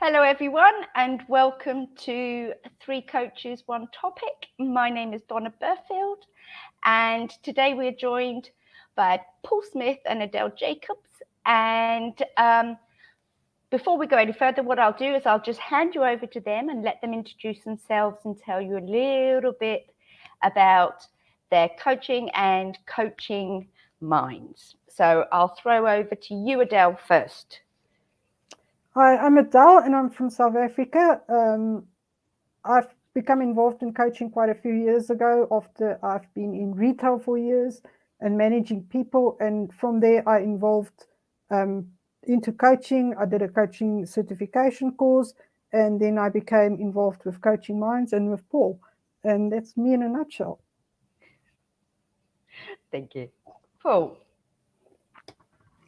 Hello everyone and welcome to Three Coaches, One Topic. My name is Donna Burfield and today we're joined by Paul Smith and Adele Jacobs. And before we go any further, what I'll do is I'll just hand you over to them and let them introduce themselves and tell you a little bit about their coaching and coaching minds. So I'll throw over to you, Adele, first. Hi, I'm Adele and I'm from South Africa. I've become involved in coaching quite a few years ago after I've been in retail for years and managing people. And from there, I evolved into coaching. I did a coaching certification course and then I became involved with Coaching Minds and with Paul. And that's me in a nutshell. Thank you. Paul.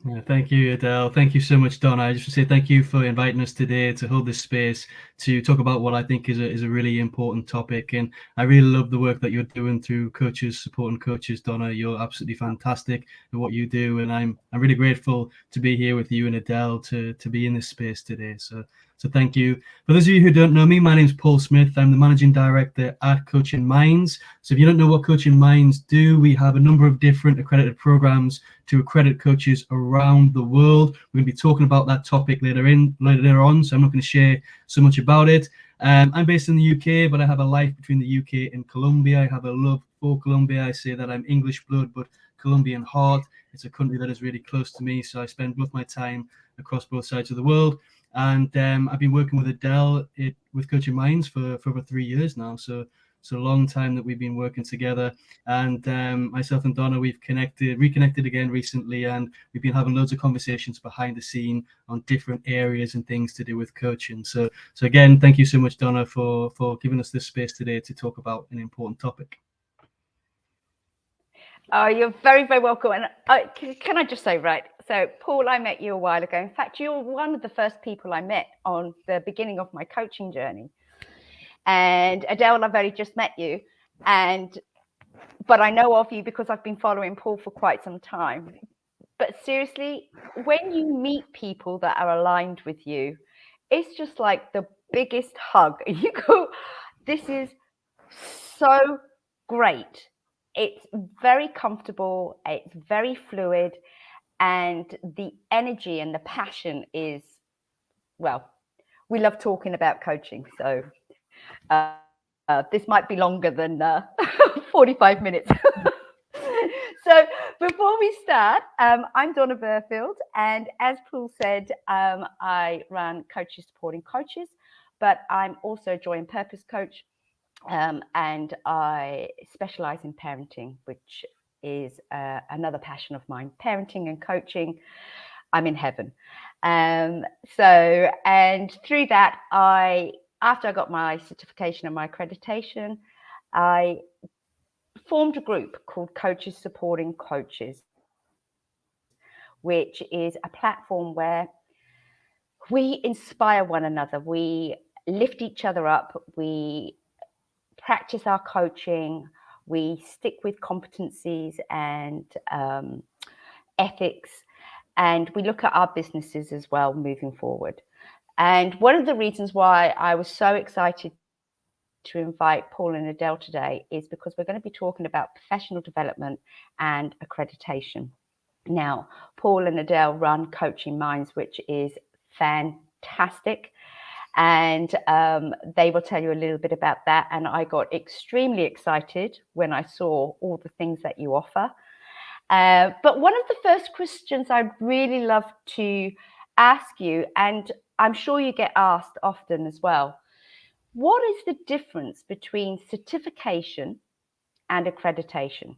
Yeah, thank you, Adele. Thank you so much, Donna. I just want to say thank you for inviting us today to hold this space to talk about what I think is a really important topic. And I really love the work that you're doing through coaches, supporting coaches, Donna. You're absolutely fantastic at what you do. And I'm really grateful to be here with you and Adele to be in this space today. So thank you. For those of you who don't know me, my name is Paul Smith. I'm the Managing Director at Coaching Minds. So if you don't know what Coaching Minds do, we have a number of different accredited programs to accredit coaches around the world. We're going to be talking about that topic later on, so I'm not going to share so much about it. I'm based in the UK, but I have a life between the UK and Colombia. I have a love for Colombia. I say that I'm English blood, but Colombian heart. It's a country that is really close to me, so I spend both my time across both sides of the world. And I've been working with Adele with Coaching Minds for over 3 years now. So it's a long time that we've been working together. And myself and Donna, we've reconnected again recently, and we've been having loads of conversations behind the scene on different areas and things to do with coaching. So again, thank you so much, Donna, for giving us this space today to talk about an important topic. Oh, you're very, very welcome. And can I just say, right, so Paul, I met you a while ago. In fact, you're one of the first people I met on the beginning of my coaching journey. And Adele, I've only just met you. But I know of you because I've been following Paul for quite some time. But seriously, when you meet people that are aligned with you, it's just like the biggest hug. You go, this is so great. It's very comfortable, it's very fluid, and the energy and the passion is, well, we love talking about coaching. So this might be longer than 45 minutes. So before we start, I'm Donna Burfield, and as Paul said, I run Coaches Supporting Coaches, but I'm also a joy and purpose coach. And I specialize in parenting, which is another passion of mine. Parenting and coaching, I'm in heaven. And through that, after I got my certification and my accreditation, I formed a group called Coaches Supporting Coaches, which is a platform where we inspire one another, we lift each other up, we practice our coaching, we stick with competencies and ethics, and we look at our businesses as well moving forward. And one of the reasons why I was so excited to invite Paul and Adele today is because we're going to be talking about professional development and accreditation. Now, Paul and Adele run Coaching Minds, which is fantastic. And they will tell you a little bit about that. And I got extremely excited when I saw all the things that you offer. But one of the first questions I'd really love to ask you, and I'm sure you get asked often as well, what is the difference between certification and accreditation?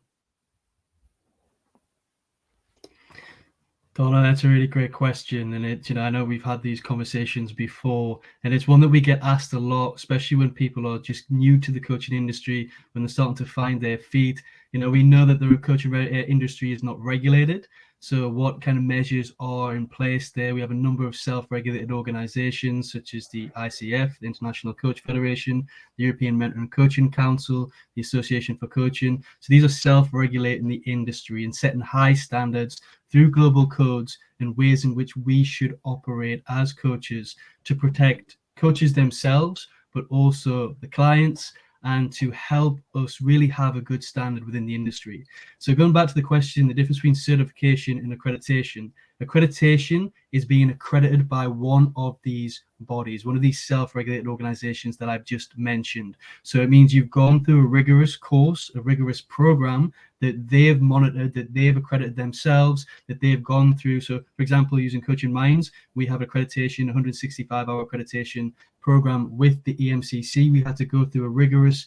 Donna, that's a really great question. And I know we've had these conversations before, and it's one that we get asked a lot, especially when people are just new to the coaching industry, when they're starting to find their feet. We know that the coaching industry is not regulated. So what kind of measures are in place there? We have a number of self-regulated organizations such as the ICF, the International Coach Federation, the European Mentor and Coaching Council, the Association for Coaching. So these are self-regulating the industry and setting high standards through global codes and ways in which we should operate as coaches to protect coaches themselves, but also the clients, and to help us really have a good standard within the industry. So going back to the question, the difference between certification and accreditation. Accreditation is being accredited by one of these bodies, one of these self-regulated organizations that I've just mentioned. So it means you've gone through a rigorous course, a rigorous program that they've monitored, that they've accredited themselves, that they've gone through. So for example, using Coaching Minds, we have accreditation, 165-hour accreditation program with the EMCC. We had to go through a rigorous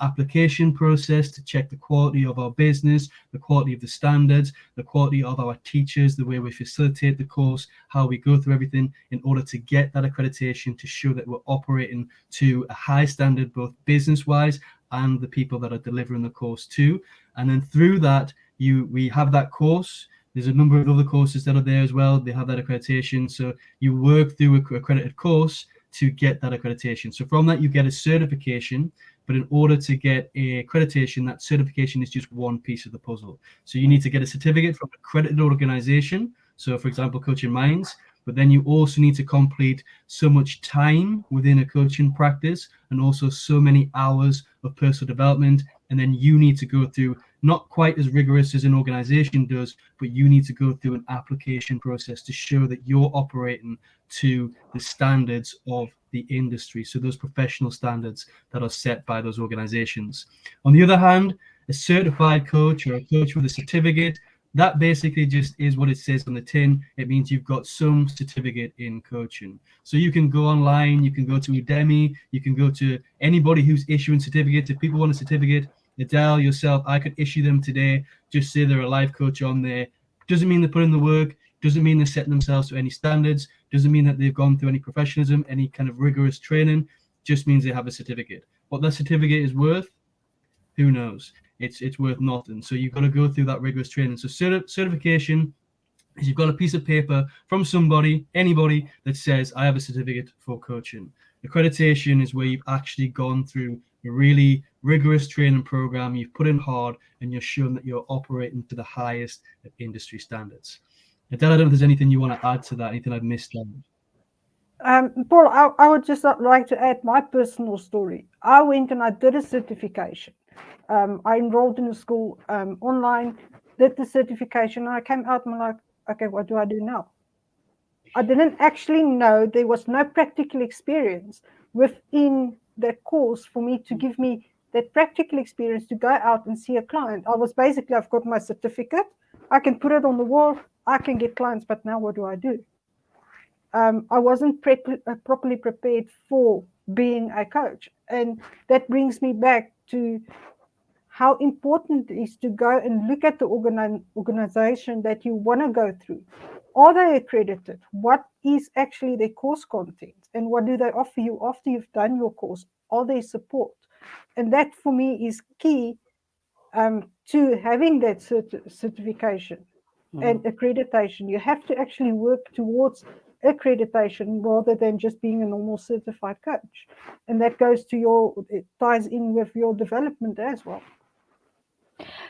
application process to check the quality of our business, the quality of the standards, the quality of our teachers, the way we facilitate the course, how we go through everything in order to get that accreditation to show that we're operating to a high standard, both business-wise and the people that are delivering the course too. And then through that, we have that course. There's a number of other courses that are there as well. They have that accreditation. So you work through an accredited course to get that accreditation. So from that, you get a certification. But in order to get a accreditation, that certification is just one piece of the puzzle. So you need to get a certificate from an accredited organization. So for example, Coaching Minds, but then you also need to complete so much time within a coaching practice and also so many hours of personal development. And then you need to go through, not quite as rigorous as an organization does, but you need to go through an application process to show that you're operating to the standards of the industry. So those professional standards that are set by those organizations. On the other hand, a certified coach or a coach with a certificate, that basically just is what it says on the tin. It means you've got some certificate in coaching. So you can go online, you can go to Udemy, you can go to anybody who's issuing certificates. If people want a certificate, Adele, yourself, I could issue them today. Just say they're a life coach on there. Doesn't mean they're putting the work, doesn't mean they're setting themselves to any standards, doesn't mean that they've gone through any professionalism, any kind of rigorous training, just means they have a certificate. What that certificate is worth, who knows? It's worth nothing. So you've got to go through that rigorous training. So certification is you've got a piece of paper from somebody, anybody, that says, I have a certificate for coaching. Accreditation is where you've actually gone through a really rigorous training program, you've put in hard, and you're showing that you're operating to the highest of industry standards. Adele, I don't know if there's anything you want to add to that, anything I've missed on. Paul, I would just like to add my personal story. I went and I did a certification. I enrolled in a school online, did the certification, and I came out and I'm like, okay, what do I do now? I didn't actually know, there was no practical experience within that course for me to give me that practical experience to go out and see a client. I was basically, I've got my certificate, I can put it on the wall, I can get clients, but now what do I do? I wasn't properly prepared for being a coach. And that brings me back to how important it is to go and look at the organization that you want to go through. Are they accredited? What is actually their course content? And what do they offer you after you've done your course? Are they support? And that for me is key to having that certification and accreditation. You have to actually work towards accreditation rather than just being a normal certified coach. And that goes to it ties in with your development as well.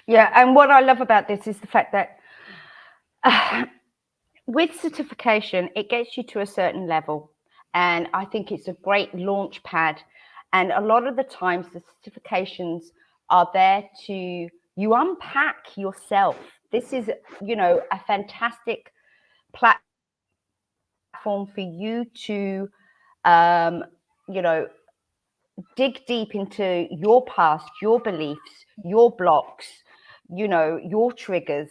Yeah, and what I love about this is the fact that with certification, it gets you to a certain level. And I think it's a great launch pad. And a lot of the times the certifications are there to, you unpack yourself. This is, a fantastic platform for you to, dig deep into your past, your beliefs, your blocks, your triggers.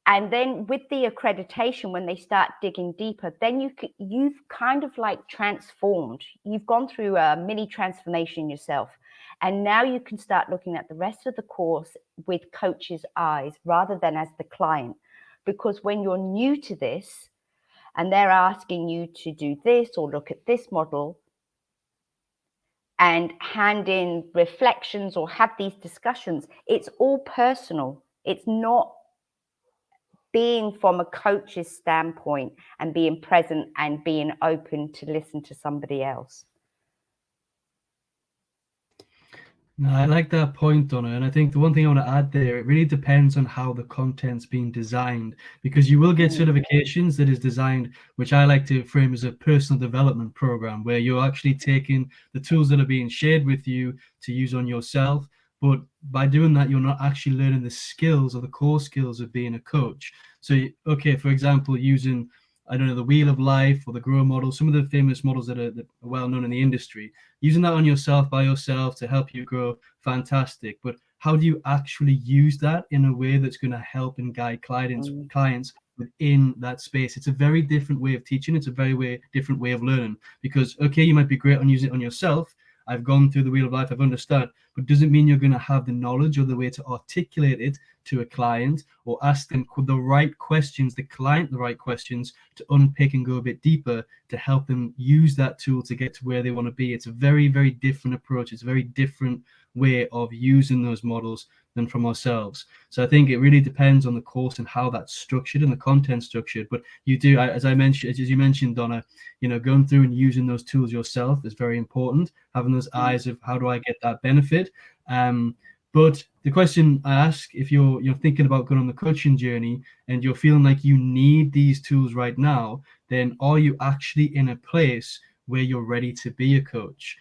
And then with the accreditation, when they start digging deeper, then you've kind of like transformed. You've gone through a mini transformation yourself. And now you can start looking at the rest of the course with coach's eyes rather than as the client. Because when you're new to this and they're asking you to do this or look at this model and hand in reflections or have these discussions, it's all personal. It's not being from a coach's standpoint and being present and being open to listen to somebody else. No, I like that point, Donna. And I think the one thing I want to add there, it really depends on how the content's being designed, because you will get certifications that is designed, which I like to frame as a personal development program, where you're actually taking the tools that are being shared with you to use on yourself. But by doing that, you're not actually learning the skills or the core skills of being a coach. So, okay, for example, using, I don't know, the Wheel of Life or the Grow model, some of the famous models that are well known in the industry, using that on yourself by yourself to help you grow, fantastic. But how do you actually use that in a way that's going to help and guide clients within that space? It's a very different way of teaching. It's a very different way of learning, because, okay, you might be great on using it on yourself. I've gone through the Wheel of Life, I've understood, but doesn't mean you're going to have the knowledge or the way to articulate it to a client or ask them the right questions, the right questions to unpick and go a bit deeper to help them use that tool to get to where they want to be. It's a very different approach. It's a very different way of using those models than from ourselves. So I think it really depends on the course and how that's structured and the content structured. But you do, as you mentioned, Donna, going through and using those tools yourself is very important. Having those eyes of how do I get that benefit. But the question I ask, if you're thinking about going on the coaching journey and you're feeling like you need these tools right now, then are you actually in a place where you're ready to be a coach?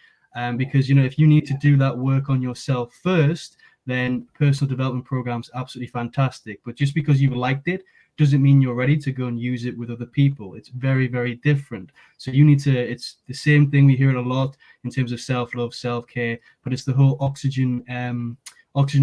Because, if you need to do that work on yourself first, then personal development programs absolutely fantastic. But just because you've liked it doesn't mean you're ready to go and use it with other people. It's very different. So you need to, it's the same thing we hear it a lot in terms of self-love, self-care, but it's the whole oxygen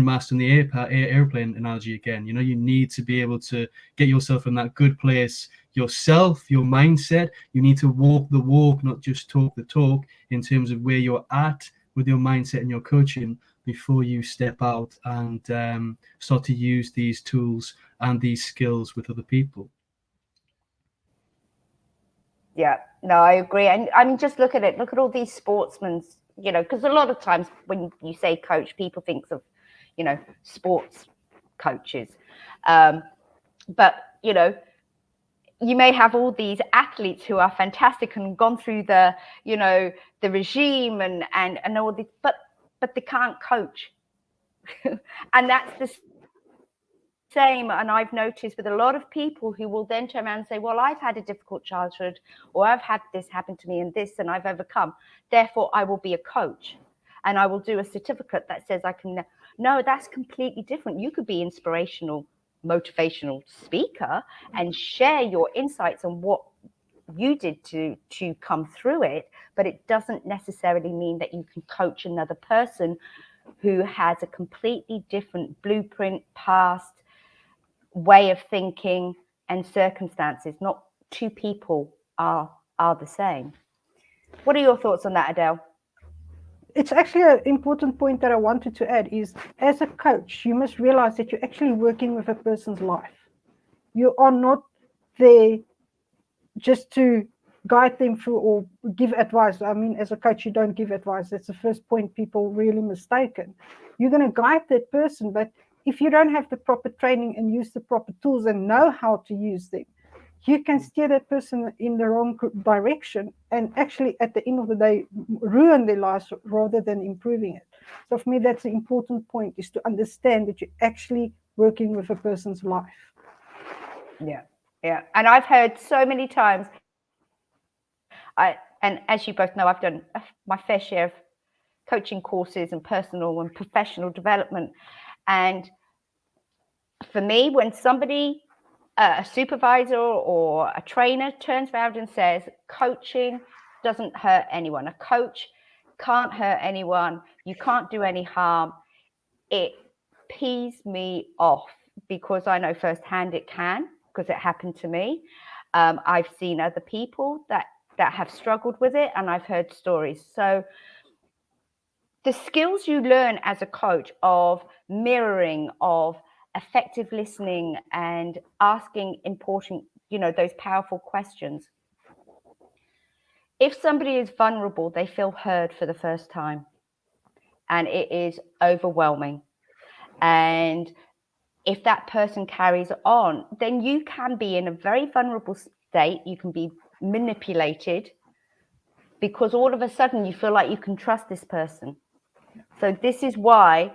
mask and the airplane analogy again. You need to be able to get yourself in that good place yourself, your mindset. You need to walk the walk, not just talk the talk, in terms of where you're at with your mindset and your coaching before you step out and start to use these tools and these skills with other people. Yeah, no, I agree. And I mean, just look at all these sportsmen, because a lot of times when you say coach, people think of, sports coaches. But, you may have all these athletes who are fantastic and gone through the regime and all this, but they can't coach. And that's the same. And I've noticed with a lot of people who will then turn around and say, well, I've had a difficult childhood, or I've had this happen to me and this, and I've overcome. Therefore, I will be a coach and I will do a certificate that says I can. No, that's completely different. You could be inspirational, motivational speaker and share your insights on what you did to come through it, but it doesn't necessarily mean that you can coach another person who has a completely different blueprint, past, way of thinking and circumstances. Not two people are the same. What are your thoughts on that, Adele? It's actually an important point that I wanted to add is, as a coach, you must realize that you're actually working with a person's life. You are not there just to guide them through or give advice. I mean, as a coach, you don't give advice. That's the first point people really mistaken. You're going to guide that person, but if you don't have the proper training and use the proper tools and know how to use them, you can steer that person in the wrong direction and actually at the end of the day ruin their lives rather than improving it. So for me, that's the important point, is to understand that you're actually working with a person's life. Yeah. And I've heard so many times, and as you both know, I've done my fair share of coaching courses and personal and professional development. And for me, when somebody, a supervisor or a trainer turns around and says, coaching doesn't hurt anyone, a coach can't hurt anyone, you can't do any harm, it pees me off, because I know firsthand it can, because it happened to me. I've seen other people that have struggled with it, and I've heard stories. So the skills you learn as a coach of mirroring, of effective listening and asking important, those powerful questions. If somebody is vulnerable, they feel heard for the first time, and it is overwhelming. And if that person carries on, then you can be in a very vulnerable state. You can be manipulated because all of a sudden you feel like you can trust this person. So this is why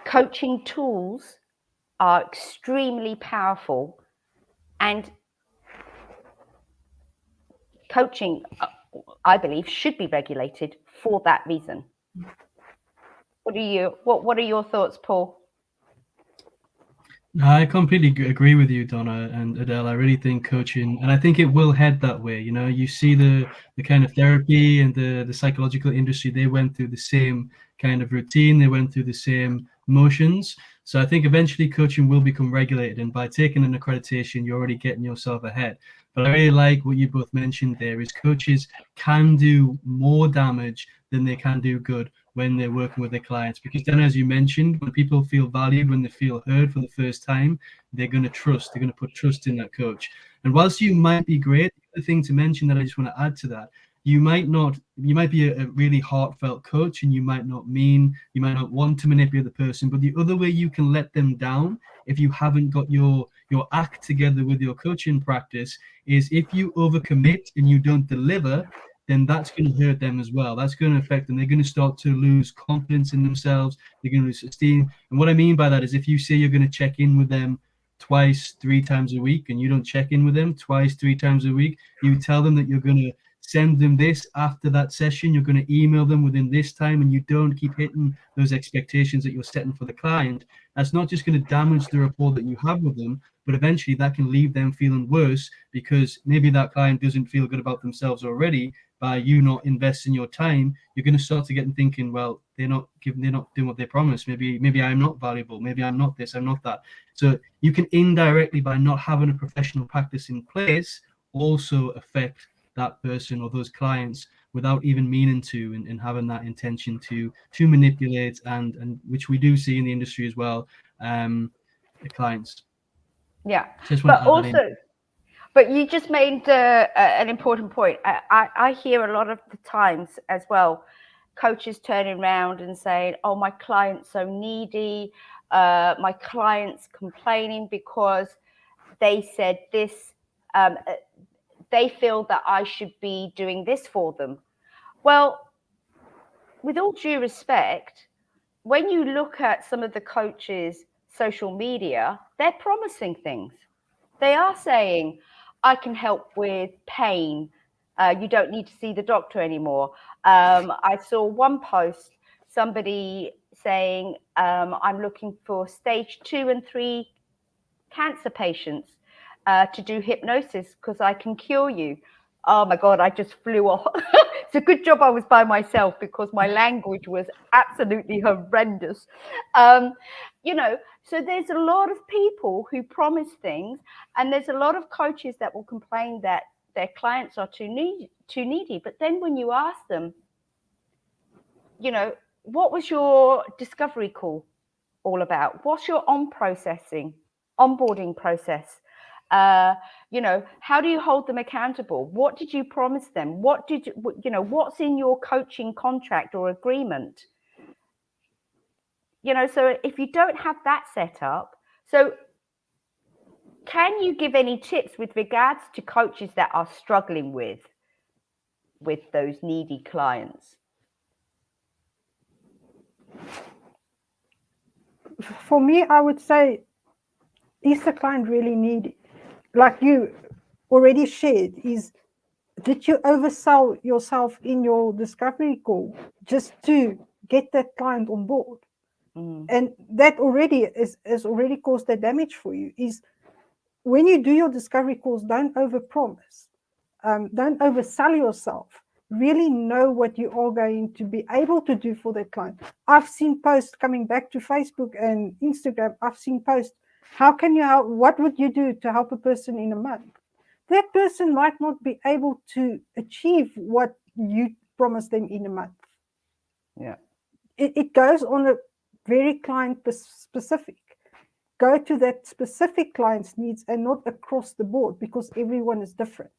coaching tools are extremely powerful, and coaching, I believe, should be regulated for that reason. What are your thoughts, Paul? I completely agree with you, Donna and Adele. I really think coaching, and I think it will head that way. You know, you see the kind of therapy and the psychological industry, they went through the same kind of routine, they went through the same motions. So I think eventually coaching will become regulated, and by taking an accreditation, you're already getting yourself ahead. But I really like what you both mentioned there, is coaches can do more damage than they can do good when they're working with their clients, because then, as you mentioned, when people feel valued, when they feel heard for the first time, they're going to put trust in that coach. And whilst you might be great, the thing to mention that I just want to add to that, you might be a really heartfelt coach, and you might not want to manipulate the person, but the other way you can let them down if you haven't got your act together with your coaching practice is if you overcommit and you don't deliver, then that's going to hurt them as well. That's going to affect them. They're going to start to lose confidence in themselves. They're going to lose esteem. And what I mean by that is if you say you're going to check in with them twice, 3 times a week, and you don't check in with them twice, 3 times a week, you tell them that you're going to send them this after that session, you're going to email them within this time, and you don't keep hitting those expectations that you're setting for the client, that's not just going to damage the rapport that you have with them, but eventually that can leave them feeling worse, because maybe that client doesn't feel good about themselves already. By you not investing your time, you're going to start to get and thinking, well, they're not doing what they promised. Maybe I'm not valuable. Maybe I'm not this, I'm not that. So you can indirectly, by not having a professional practice in place, also affect that person or those clients without even meaning to, and having that intention to manipulate, and which we do see in the industry as well, the clients. Yeah, But also, but you just made an important point. I hear a lot of the times as well, coaches turning around and saying, oh, my client's so needy, my client's complaining because they said this, they feel that I should be doing this for them. Well, with all due respect, when you look at some of the coaches' social media, they're promising things. They are saying, I can help with pain. You don't need to see the doctor anymore. I saw one post, somebody saying, I'm looking for stage 2 and 3 cancer patients to do hypnosis because I can cure you. Oh my God, I just flew off. It's a good job I was by myself because my language was absolutely horrendous. You know, so there's a lot of people who promise things, and there's a lot of coaches that will complain that their clients are too needy. But then when you ask them, you know, what was your discovery call all about? What's your onboarding process? You know, how do you hold them accountable? What did you promise them? What did you know, what's in your coaching contract or agreement? You know, so if you don't have that set up, so can you give any tips with regards to coaches that are struggling with those needy clients? For me, I would say, is the client really needy? Like you already shared, did you oversell yourself in your discovery call just to get that client on board? And that already has already caused that damage for you. Is when you do your discovery calls, don't overpromise, don't oversell yourself. Really know what you are going to be able to do for that client. I've seen posts coming back to Facebook and Instagram. I've seen posts, how can you help? What would you do to help a person in a month? That person might not be able to achieve what you promised them in a month. Yeah. It goes on a very client specific. Go to that specific client's needs and not across the board, because everyone is different.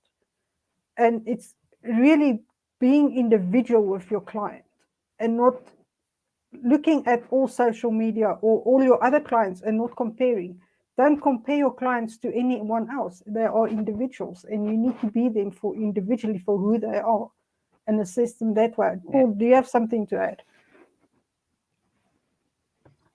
And it's really being individual with your client and not looking at all social media or all your other clients and not comparing. Don't compare your clients to anyone else. They are individuals, and you need to be them for individually for who they are and assess them that way. Paul, do you have something to add?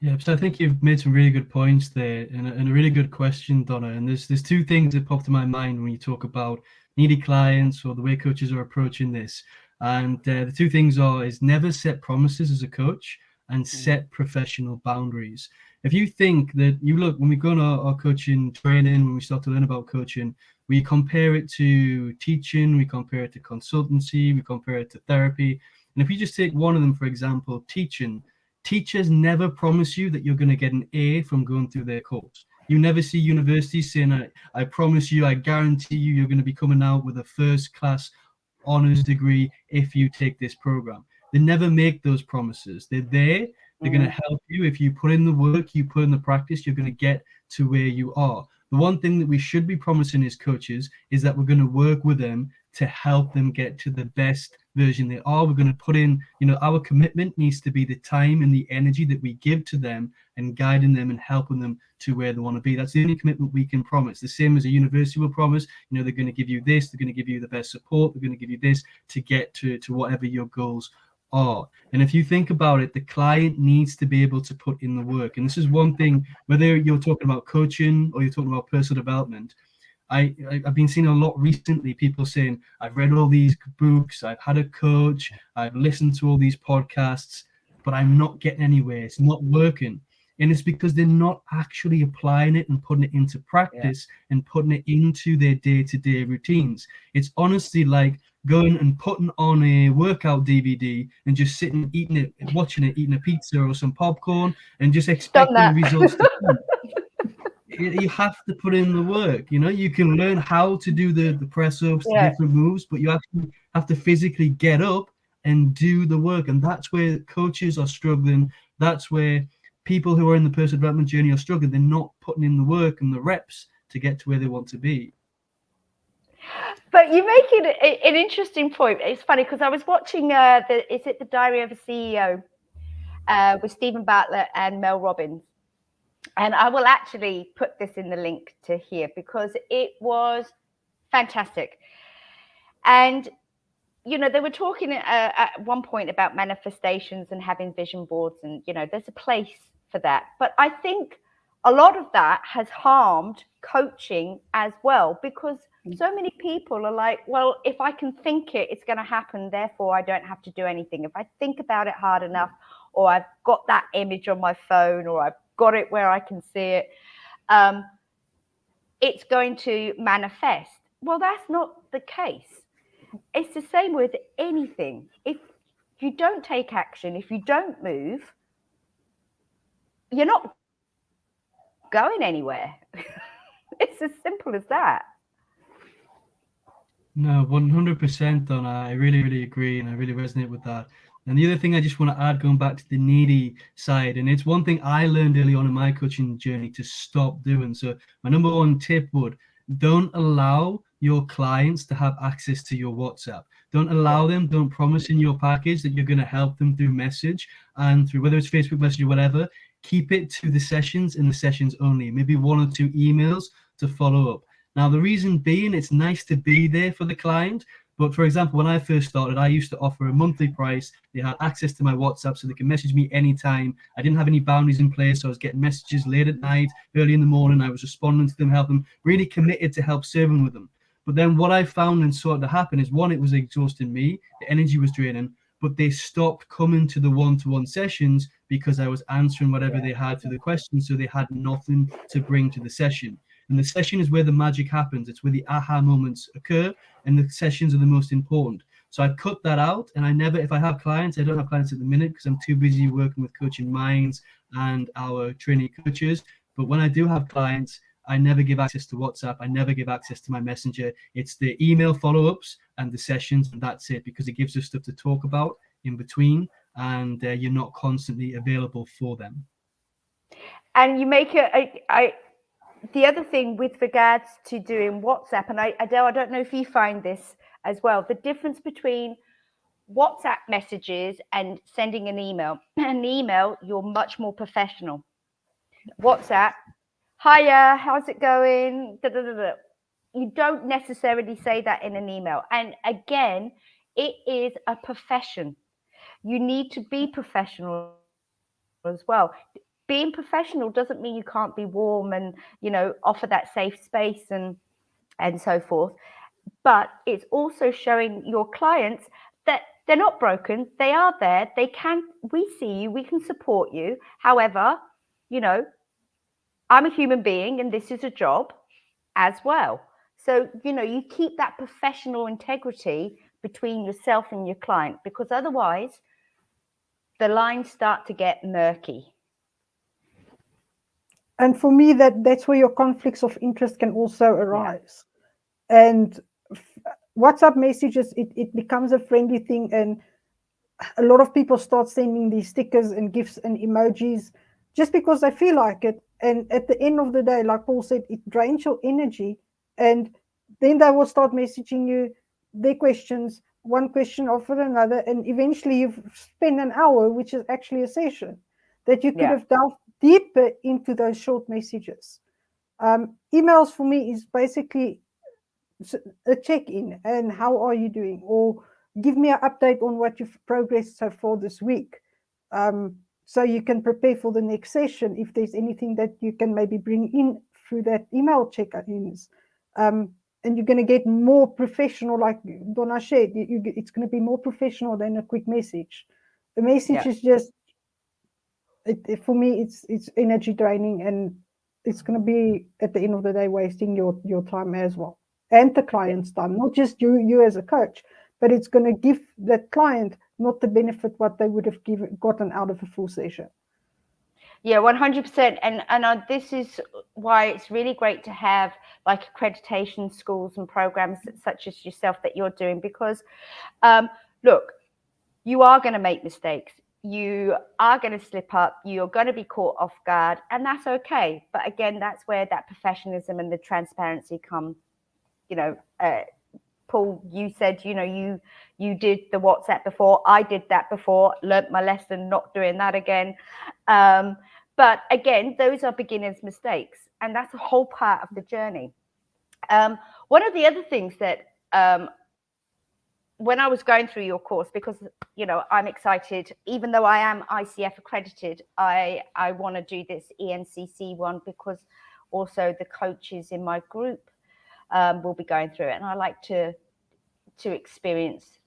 Yeah, so I think you've made some really good points there, and a really good question, Donna. And there's two things that pop to my mind when you talk about needy clients or the way coaches are approaching this. And the two things is never set promises as a coach and set professional boundaries. If you think that you look, when we go on our coaching training, when we start to learn about coaching, we compare it to teaching, we compare it to consultancy, we compare it to therapy. And if you just take one of them, for example, teaching, teachers never promise you that you're going to get an A from going through their course. You never see universities saying, I promise you, I guarantee you, you're going to be coming out with a first-class honors degree if you take this program. They never make those promises. They're there. They're going to help you. If you put in the work, you put in the practice, you're going to get to where you are. The one thing that we should be promising as coaches is that we're going to work with them to help them get to the best version they are. We're going to put in, our commitment needs to be the time and the energy that we give to them and guiding them and helping them to where they want to be. That's the only commitment we can promise. The same as a university will promise, they're going to give you this, they're going to give you the best support, they're going to give you this to get to whatever your goals are. And if you think about it, the client needs to be able to put in the work. And this is one thing, whether you're talking about coaching or you're talking about personal development, I've been seeing a lot recently, people saying, I've read all these books, I've had a coach, I've listened to all these podcasts, but I'm not getting anywhere. It's not working. And it's because they're not actually applying it and putting it into practice and putting it into their day-to-day routines. It's honestly like going and putting on a workout DVD and just sitting, eating it, watching it, eating a pizza or some popcorn and just expecting the results to come. You have to put in the work. You can learn how to do the press ups, the different moves, but you actually have to physically get up and do the work. And that's where coaches are struggling. That's where people who are in the personal development journey are struggling. They're not putting in the work and the reps to get to where they want to be. But you make it an interesting point. It's funny because I was watching the Diary of a CEO with Stephen Bartlett and Mel Robbins. And I will actually put this in the link to here because it was fantastic. And, they were talking at one point about manifestations and having vision boards and, there's a place for that. But I think a lot of that has harmed coaching as well because so many people are like, well, if I can think it, it's going to happen. Therefore, I don't have to do anything. If I think about it hard enough, or I've got that image on my phone, or I've got it where I can see it, it's going to manifest. Well, that's not the case. It's the same with anything. If you don't take action, if you don't move, you're not going anywhere. It's as simple as that. No, 100%, Donna. I really, really agree, and I really resonate with that. And the other thing I just want to add, going back to the needy side, and it's one thing I learned early on in my coaching journey to stop doing. So my number one tip would, don't allow your clients to have access to your WhatsApp. Don't allow them, don't promise in your package that you're going to help them through message and through whether it's Facebook message or whatever. Keep it to the sessions and the sessions only, maybe 1 or 2 emails to follow up. Now, the reason being, it's nice to be there for the client. But for example, when I first started, I used to offer a monthly price. They had access to my WhatsApp so they can message me anytime. I didn't have any boundaries in place. So I was getting messages late at night, early in the morning. I was responding to them, helping them, really committed to help serving with them. But then what I found and saw to happen is, one, it was exhausting me. The energy was draining. But they stopped coming to the one-to-one sessions because I was answering whatever they had to the questions. So they had nothing to bring to the session. And the session is where the magic happens. It's where the aha moments occur, and the sessions are the most important. So I cut that out, and I never, if I have clients, I don't have clients at the minute because I'm too busy working with Coaching Minds and our training coaches. But when I do have clients, I never give access to WhatsApp. I never give access to my messenger. It's the email follow-ups and the sessions, and that's it, because it gives us stuff to talk about in between, and you're not constantly available for them. And you make it, the other thing with regards to doing WhatsApp, and Adele, I don't know if you find this as well, the difference between WhatsApp messages and sending an email. An email, you're much more professional. WhatsApp, hiya, how's it going? Da, da, da, da. You don't necessarily say that in an email. And again, it is a profession. You need to be professional as well. Being professional doesn't mean you can't be warm and, you know, offer that safe space and so forth. But it's also showing your clients that they're not broken. They are there. We see you, we can support you. However, you know, I'm a human being and this is a job as well. So, you know, you keep that professional integrity between yourself and your client, because otherwise the lines start to get murky. And for me, that's where your conflicts of interest can also arise. Yeah. And WhatsApp messages, it becomes a friendly thing, and a lot of people start sending these stickers and gifs and emojis just because they feel like it. And at the end of the day, like Paul said, it drains your energy, and then they will start messaging you their questions, one question after another, and eventually you've spent an hour, which is actually a session that you could have delved deeper into those short messages. Emails for me is basically a check-in and how are you doing, or give me an update on what you've progressed so far this week, so you can prepare for the next session if there's anything that you can maybe bring in through that email check-ins. And you're going to get more professional, like Donna said, it's going to be more professional than a quick message. The message is just, for me, it's energy draining, and it's going to be, at the end of the day, wasting your time as well, and the client's time, not just you as a coach, but it's going to give that client not the benefit what they would have gotten out of a full session. Yeah, 100%. And this is why it's really great to have like accreditation schools and programs such as yourself that you're doing, because look, you are going to make mistakes. You are going to slip up. You're going to be caught off guard, and that's okay. But again, that's where that professionalism and the transparency come. You know, Paul, you said, you know, you did the WhatsApp before. I did that before, learnt my lesson, not doing that again. But again, those are beginners' mistakes, and that's a whole part of the journey. One of the other things that when I was going through your course, because, you know, I'm excited, even though I am ICF accredited, I want to do this EMCC one, because also the coaches in my group will be going through it, and I like to experience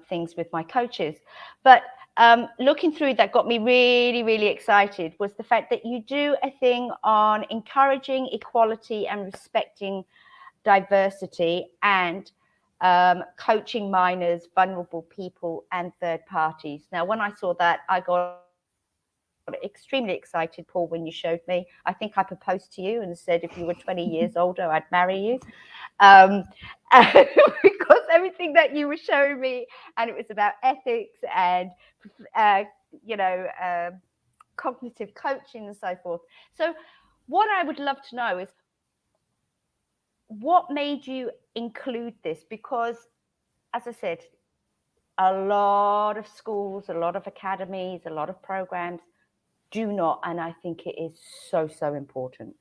things with my coaches. But looking through that got me really, really excited was the fact that you do a thing on encouraging equality and respecting diversity, and coaching minors, vulnerable people, and third parties. Now, when I saw that, I got extremely excited, Paul, when you showed me. I think I proposed to you and said if you were 20 years older, I'd marry you. Because everything that you were showing me, and it was about ethics and you know, cognitive coaching and so forth. So what I would love to know is, what made you include this? Because, as I said, a lot of schools, a lot of academies, a lot of programs do not, and I think it is so, so important.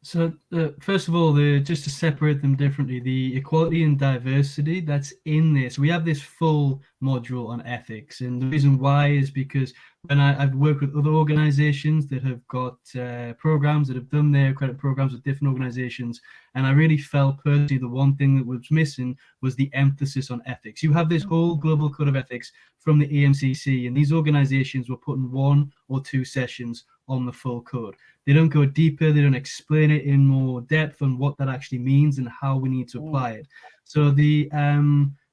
So first of all, just to separate them differently, the equality and diversity that's in this, we have this full module on ethics, and the reason why is because when I've worked with other organizations that have got programs that have done their credit programs with different organizations, and I really felt personally the one thing that was missing was the emphasis on ethics. You have this whole global code of ethics from the EMCC, and these organizations were putting 1 or 2 sessions on the full code. They don't go deeper, they don't explain it in more depth on what that actually means and how we need to apply it. So the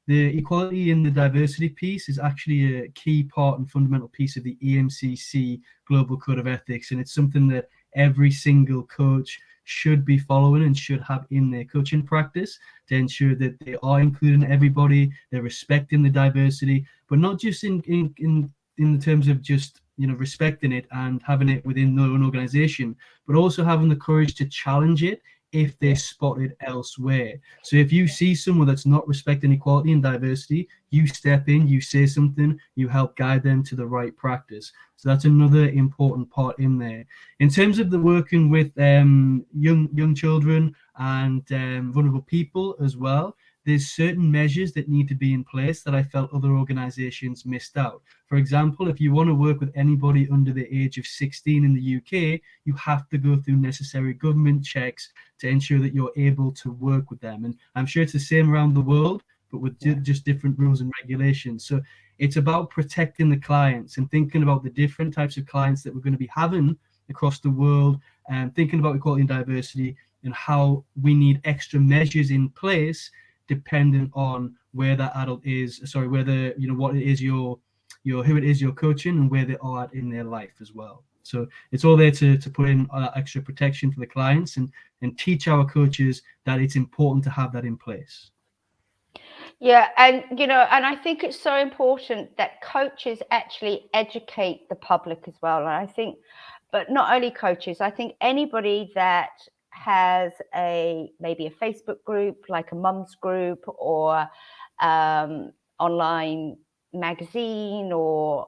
equality and the diversity piece is actually a key part and fundamental piece of the EMCC Global Code of Ethics, and it's something that every single coach should be following and should have in their coaching practice to ensure that they are including everybody, they're respecting the diversity, but not just in the terms of just, you know, respecting it and having it within their own organization, but also having the courage to challenge it if they're spotted elsewhere. So if you see someone that's not respecting equality and diversity, you step in, you say something, you help guide them to the right practice. So that's another important part in there. In terms of the working with young children and vulnerable people as well, there's certain measures that need to be in place that I felt other organizations missed out. For example, if you want to work with anybody under the age of 16 in the UK, you have to go through necessary government checks to ensure that you're able to work with them. And I'm sure it's the same around the world, but with just different rules and regulations. So it's about protecting the clients and thinking about the different types of clients that we're going to be having across the world, and thinking about equality and diversity and how we need extra measures in place depending on where that adult is, whether, what it is who it is you're coaching and where they are at in their life as well. So it's all there to put in extra protection for the clients and teach our coaches that it's important to have that in place. Yeah, and and I think it's so important that coaches actually educate the public as well. And I think, but not only coaches, I think anybody that has maybe a Facebook group, like a mum's group, or online magazine, or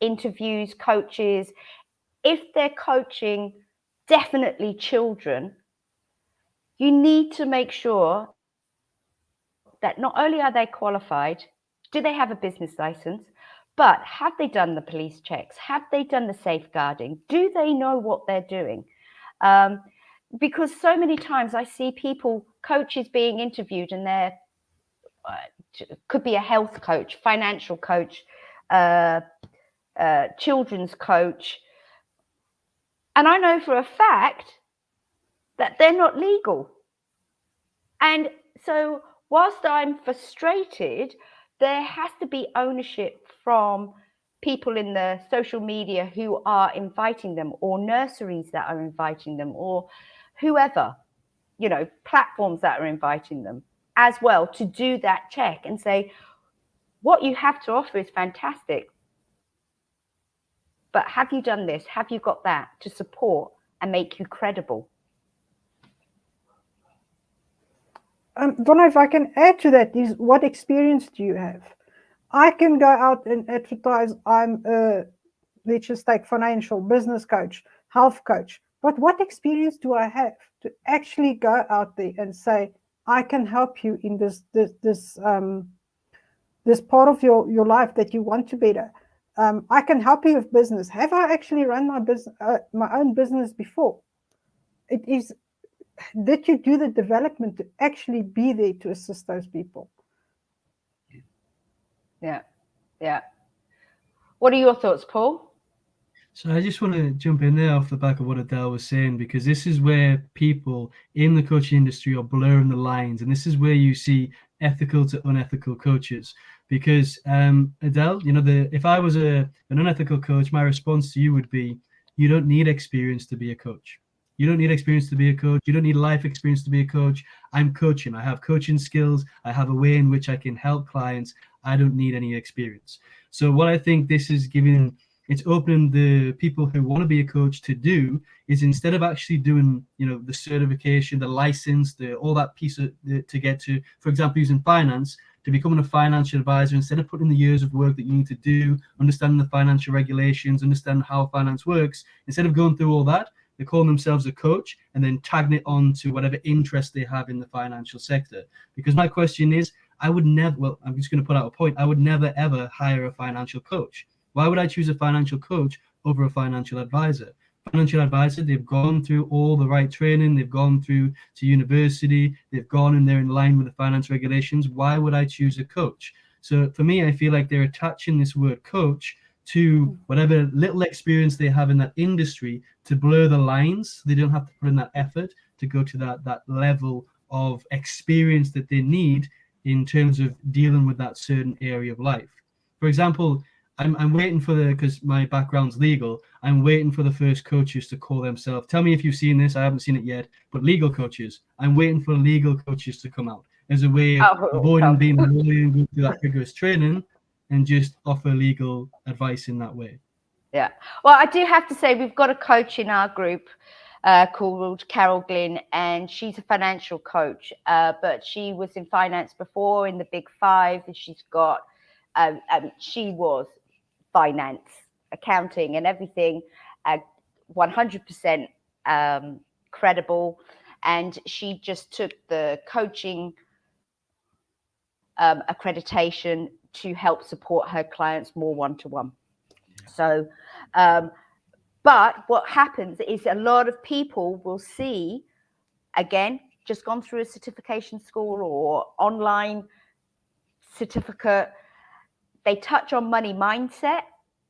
interviews coaches, if they're coaching definitely children, you need to make sure that not only are they qualified, do they have a business license, but have they done the police checks? Have they done the safeguarding? Do they know what they're doing? Because so many times I see coaches being interviewed, and they're could be a health coach, financial coach, children's coach. And I know for a fact that they're not legal. And so whilst I'm frustrated, there has to be ownership from people in the social media who are inviting them, or nurseries that are inviting them, or whoever, platforms that are inviting them as well, to do that check and say, what you have to offer is fantastic, but have you done this? Have you got that to support and make you credible? Donna, if I can add to that, is what experience do you have? I can go out and advertise I'm a, let's just take financial, business coach, health coach. But what experience do I have to actually go out there and say, I can help you in this part of your life that you want to better? I can help you with business. Have I actually run my own business before? It is, did you do the development to actually be there to assist those people? Yeah. What are your thoughts, Paul? So I just want to jump in there off the back of what Adele was saying, because this is where people in the coaching industry are blurring the lines, and this is where you see ethical to unethical coaches. Because Adele, if I was an unethical coach, my response to you would be, you don't need experience to be a coach. You don't need experience to be a coach. You don't need life experience to be a coach. I'm coaching. I have coaching skills. I have a way in which I can help clients. I don't need any experience. So what I think this is giving, it's opening the people who want to be a coach to do is, instead of actually doing, the certification, the license, all that piece to get to, for example, using finance, to becoming a financial advisor, instead of putting the years of work that you need to do, understanding the financial regulations, understanding how finance works, instead of going through all that, they call themselves a coach and then tagging it on to whatever interest they have in the financial sector. Because my question is, I'm just going to put out a point. I would never, ever hire a financial coach. Why would I choose a financial coach over a financial advisor? Financial advisor, they've gone through all the right training, they've gone through to university, they've gone and they're in line with the finance regulations. Why would I choose a coach? So for me, I feel like they're attaching this word coach to whatever little experience they have in that industry to blur the lines. So they don't have to put in that effort to go to that level of experience that they need in terms of dealing with that certain area of life. For example, I'm waiting because my background's legal, I'm waiting for the first coaches to call themselves. Tell me if you've seen this. I haven't seen it yet, but legal coaches. I'm waiting for legal coaches to come out as a way of avoiding being a lawyer and going through that rigorous training and just offer legal advice in that way. Yeah. Well, I do have to say, we've got a coach in our group, called Carol Glynn, and she's a financial coach, but she was in finance before in the Big Five, and she's got, she was finance, accounting, and everything, 100% credible, and she just took the coaching accreditation to help support her clients more one-to-one. So, but what happens is a lot of people will see, again, just gone through a certification school or online certificate, they touch on money mindset,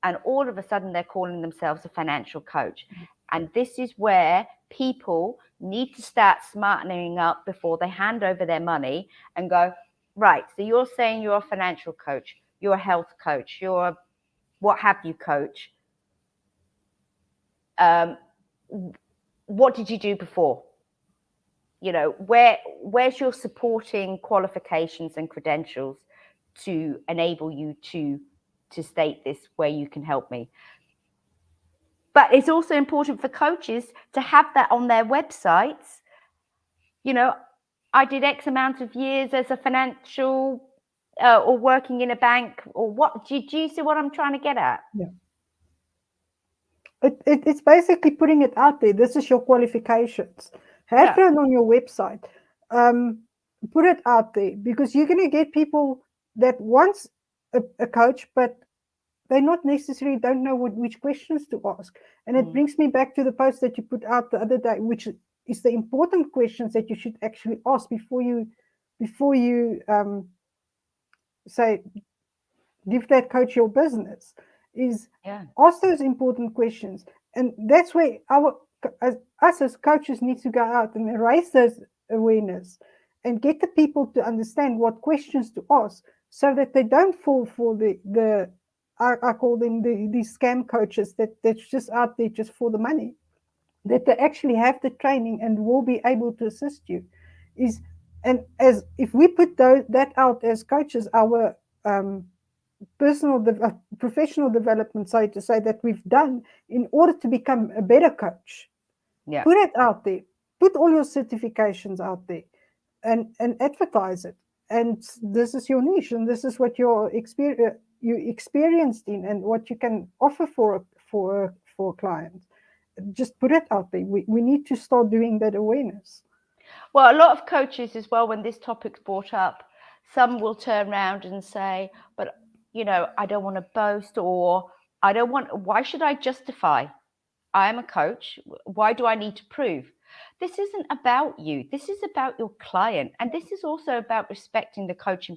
and all of a sudden they're calling themselves a financial coach. And this is where people need to start smartening up before they hand over their money and go, right, so you're saying you're a financial coach, you're a health coach, you're a what have you coach. What did you do before? You know, where's your supporting qualifications and credentials to enable you to state this, where you can help me? But it's also important for coaches to have that on their websites. You know, I did X amount of years as a financial or working in a bank, or what. Do you see what I'm trying to get at? Yeah. It's basically putting it out there. This is your qualifications. Have it on your website. Put it out there, because you're going to get people that wants a coach, but they not necessarily don't know which questions to ask. And it brings me back to the post that you put out the other day, which is the important questions that you should actually ask before you say, give that coach your business, is ask those important questions. And that's where us as coaches need to go out and raise those awareness and get the people to understand what questions to ask, so that they don't fall for the I call them these scam coaches that's just out there just for the money, that they actually have the training and will be able to assist you. And as if we put that out as coaches, our professional development, so to say, that we've done in order to become a better coach. Yeah. Put it out there. Put all your certifications out there and advertise it. And this is your niche, and this is what you experienced in, and what you can offer for clients. Just put it out there. We need to start doing that awareness. Well, a lot of coaches as well, when this topic's brought up, some will turn around and say, but, you know, I don't want to boast, or why should I justify? I'm a coach. Why do I need to prove? This isn't about you. This is about your client. And this is also about respecting the coaching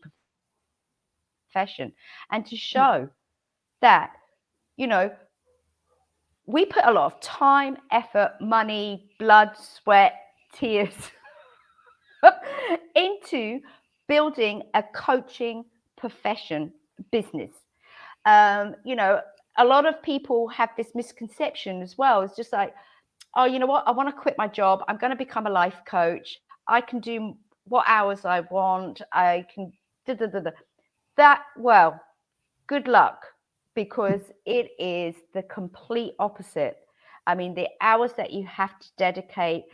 profession, and to show that, you know, we put a lot of time, effort, money, blood, sweat, tears into building a coaching profession business. You know, a lot of people have this misconception as well. It's just like, oh, you know what? I want to quit my job. I'm going to become a life coach. I can do what hours I want. I can that. Well, good luck, because it is the complete opposite. I mean, the hours that you have to dedicate,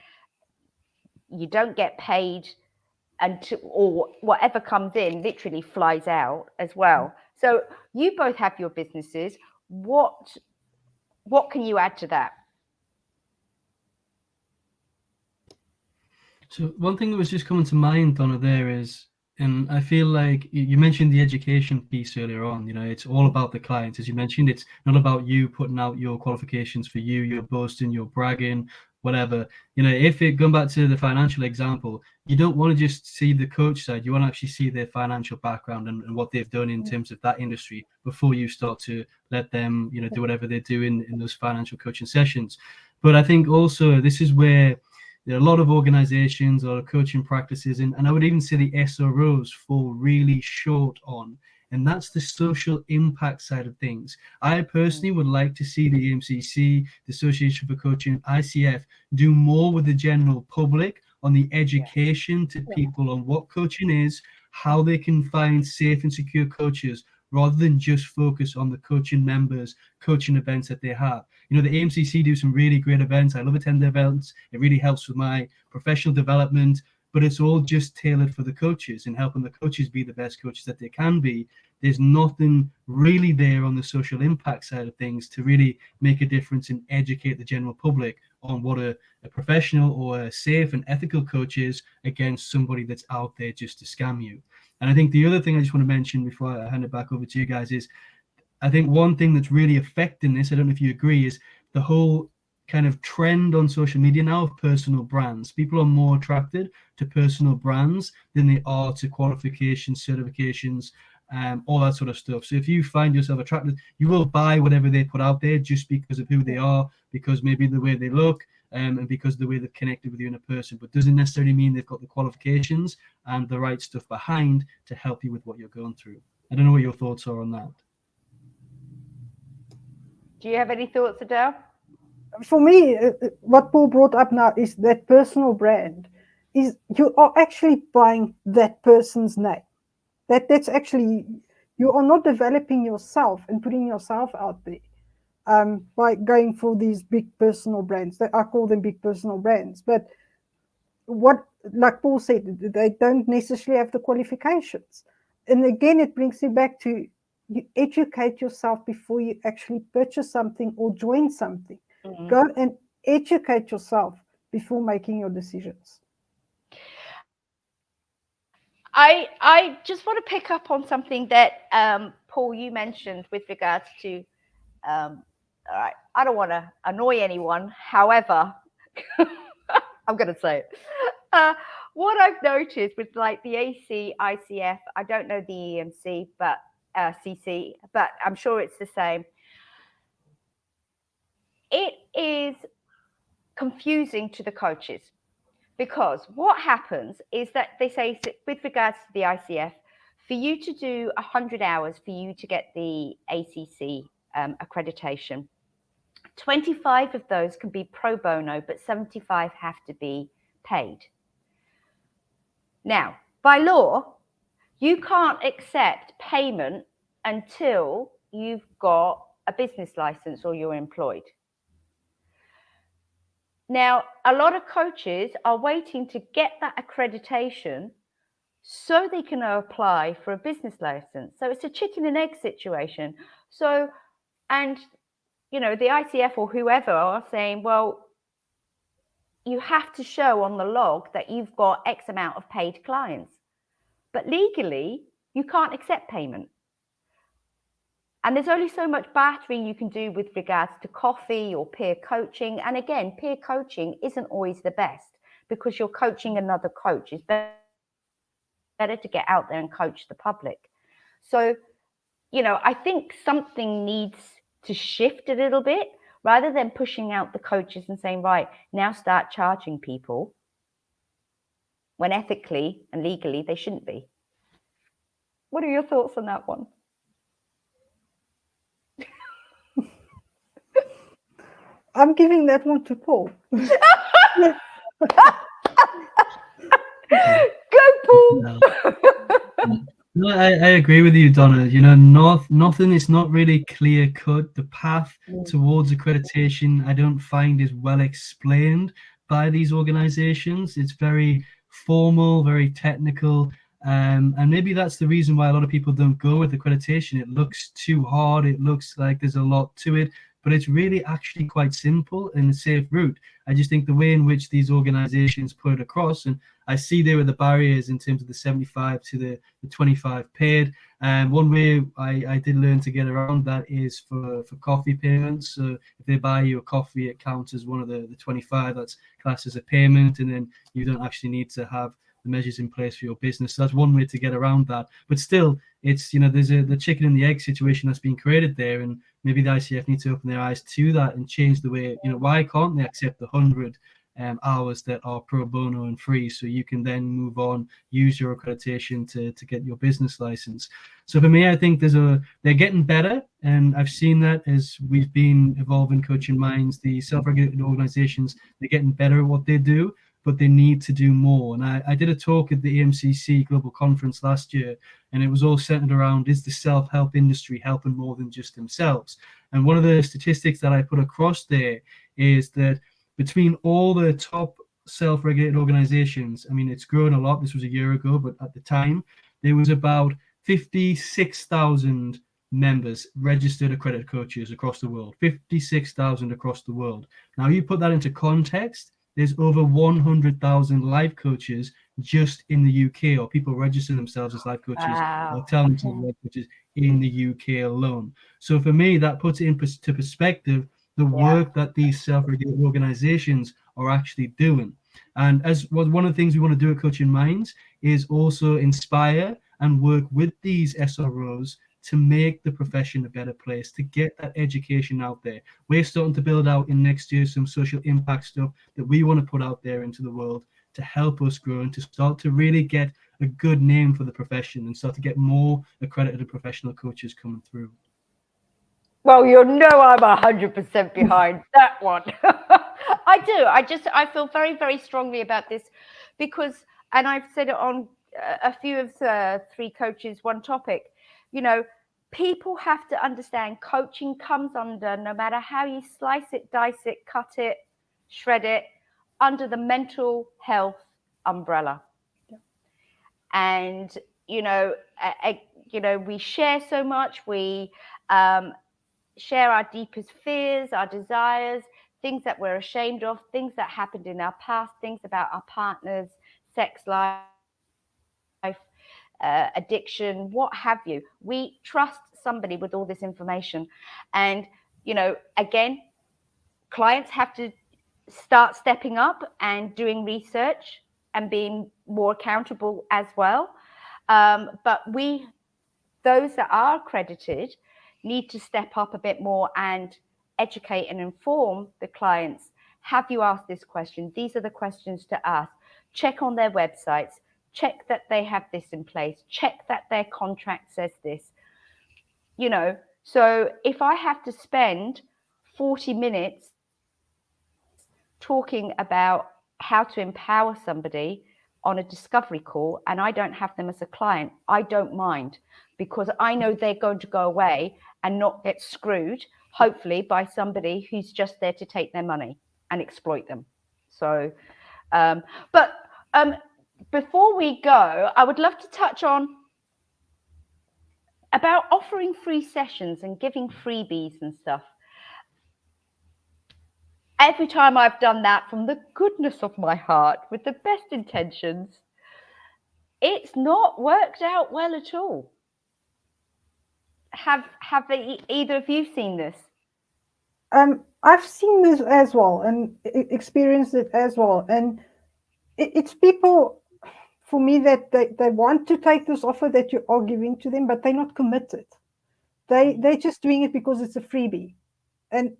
you don't get paid, or whatever comes in literally flies out as well. So you both have your businesses. What can you add to that? So one thing that was just coming to mind, Donna, there is, and I feel like you mentioned the education piece earlier on, you know, it's all about the client. As you mentioned, it's not about you putting out your qualifications for you, you're boasting, you're bragging, whatever. You know, if it, going back to the financial example, you don't want to just see the coach side, you want to actually see their financial background and what they've done in terms of that industry before you start to let them, you know, do whatever they do in those financial coaching sessions. But I think also this is where there are a lot of organizations or coaching practices, and I would even say the SROs fall really short on, and that's the social impact side of things. I personally would like to see the EMCC, the Association for Coaching, ICF, do more with the general public on the education to people on what coaching is, how they can find safe and secure coaches, rather than just focus on the coaching members, coaching events that they have. You know, the EMCC do some really great events. I love attending events. It really helps with my professional development, but it's all just tailored for the coaches and helping the coaches be the best coaches that they can be. There's nothing really there on the social impact side of things to really make a difference and educate the general public on what a professional or a safe and ethical coach is against somebody that's out there just to scam you. And I think the other thing I just want to mention before I hand it back over to you guys is, I think one thing that's really affecting this, I don't know if you agree, is the whole kind of trend on social media now of personal brands. People are more attracted to personal brands than they are to qualifications, certifications, all that sort of stuff. So if you find yourself attracted, you will buy whatever they put out there just because of who they are, because maybe the way they look, and because of the way they've connected with you in a person, but doesn't necessarily mean they've got the qualifications and the right stuff behind to help you with what you're going through. I don't know what your thoughts are on that. Do you have any thoughts, Adele? For me, what Paul brought up now is that personal brand is you are actually buying that person's name. That's actually, you are not developing yourself and putting yourself out there by going for these big personal brands. I call them big personal brands. But what, like Paul said, they don't necessarily have the qualifications. And again, it brings you back to, you educate yourself before you actually purchase something or join something. Mm-hmm. Go and educate yourself before making your decisions. I just want to pick up on something that Paul, you mentioned with regards to I don't want to annoy anyone, however I'm going to say it. What I've noticed with like the AC, ICF, I don't know the EMC, but CC, but I'm sure it's the same. It is confusing to the coaches, because what happens is that they say, with regards to the ICF, for you to do 100 hours, for you to get the ACC accreditation, 25 of those can be pro bono, but 75 have to be paid. Now, by law, you can't accept payment until you've got a business license or you're employed. Now, a lot of coaches are waiting to get that accreditation so they can apply for a business license. So it's a chicken and egg situation. So, and, you know, the ICF or whoever are saying, well, you have to show on the log that you've got X amount of paid clients. But legally, you can't accept payment. And there's only so much bartering you can do with regards to coffee or peer coaching. And again, peer coaching isn't always the best, because you're coaching another coach. It's better to get out there and coach the public. So, you know, I think something needs to shift a little bit, rather than pushing out the coaches and saying, right, now start charging people, when ethically and legally they shouldn't be. What are your thoughts on that one? I'm giving that one to Paul. Go, Paul. No, I agree with you, Donna. You know, nothing is not really clear cut. The path towards accreditation, I don't find, is well explained by these organizations. It's very formal, very technical. And maybe that's the reason why a lot of people don't go with accreditation. It looks too hard. It looks like there's a lot to it, but it's really actually quite simple and a safe route. I just think the way in which these organizations put it across, and I see there are the barriers in terms of the 75 to the 25 paid. And one way I did learn to get around that is for coffee payments. So if they buy you a coffee, it counts as one of the 25. That's classed as a payment, and then you don't actually need to have the measures in place for your business. So that's one way to get around that. But still, it's, you know, there's the chicken and the egg situation that's been created there, and maybe the ICF needs to open their eyes to that and change the way, you know, why can't they accept the 100 hours that are pro bono and free, so you can then move on, use your accreditation to get your business license. So for me, I think they're getting better, and I've seen that as we've been evolving Coaching Minds. The self-regulated organizations, they're getting better at what they do. but they need to do more. And I did a talk at the EMCC Global Conference last year, and it was all centered around, is the self-help industry helping more than just themselves? And one of the statistics that I put across there is that between all the top self-regulated organizations, I mean, it's grown a lot. This was a year ago, but at the time, there was about 56,000 members, registered accredited coaches across the world, 56,000 across the world. Now, you put that into context, there's over 100,000 life coaches just in the UK, or people register themselves as life coaches or tell themselves life coaches in the UK alone. So for me, that puts it into perspective, the work that these self-regulated organizations are actually doing. And as one of the things we want to do at Coaching Minds is also inspire and work with these SROs to make the profession a better place, to get that education out there. We're starting to build out in next year some social impact stuff that we want to put out there into the world to help us grow and to start to really get a good name for the profession and start to get more accredited professional coaches coming through. Well, you know I'm 100% behind that one. I do. I feel very, very strongly about this because, and I've said it on a few of the 3 Coaches, 1 Topic, you know, people have to understand coaching comes under, no matter how you slice it, dice it, cut it, shred it, under the mental health umbrella. And, you know, we share so much. We share our deepest fears, our desires, things that we're ashamed of, things that happened in our past, things about our partners, sex life, addiction, what have you. We trust somebody with all this information. And, you know, again, clients have to start stepping up and doing research and being more accountable as well. But those that are accredited, need to step up a bit more and educate and inform the clients. Have you asked this question? These are the questions to ask. Check on their websites. Check that they have this in place. Check that their contract says this. You know, so if I have to spend 40 minutes talking about how to empower somebody on a discovery call and I don't have them as a client, I don't mind, because I know they're going to go away and not get screwed, hopefully, by somebody who's just there to take their money and exploit them. So, before we go, I would love to touch on about offering free sessions and giving freebies and stuff. Every time I've done that from the goodness of my heart, with the best intentions, it's not worked out well at all. Have either of you seen this? I've seen this as well and experienced it as well. And it's people, for me, that they want to take this offer that you are giving to them, but they're not committed. They're just doing it because it's a freebie. And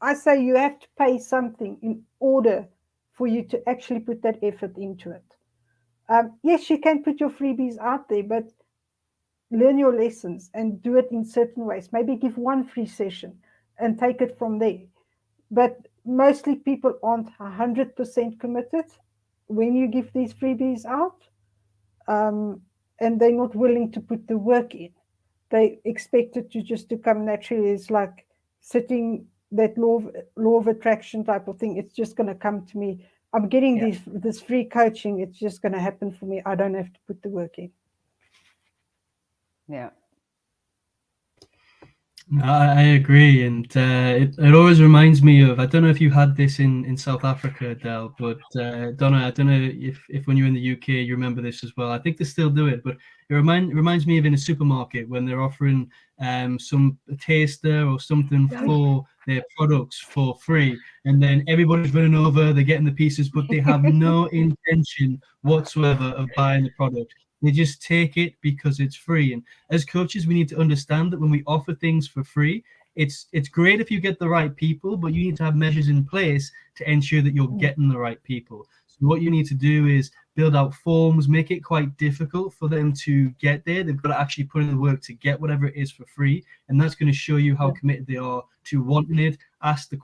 I say you have to pay something in order for you to actually put that effort into it. Yes, you can put your freebies out there, but learn your lessons and do it in certain ways. Maybe give 1 free session and take it from there. But mostly people aren't 100% committed when you give these freebies out, and they're not willing to put the work in. They expect it to come naturally. It's like sitting, that law of attraction type of thing. It's just going to come to me. I'm getting this free coaching. It's just going to happen for me. I don't have to put the work in. Yeah. I agree, and it always reminds me of, I don't know if you had this in South Africa, Adele, but Donna, I don't know if when you're in the UK you remember this as well. I think they still do it, but it reminds me of in a supermarket when they're offering a taster or something for their products for free, and then everybody's running over, they're getting the pieces, but they have no intention whatsoever of buying the product. They just take it because it's free. And as coaches, we need to understand that when we offer things for free, it's great if you get the right people, but you need to have measures in place to ensure that you're getting the right people. So what you need to do is build out forms, make it quite difficult for them to get there. They've got to actually put in the work to get whatever it is for free. And that's going to show you how committed they are to wanting it. Ask the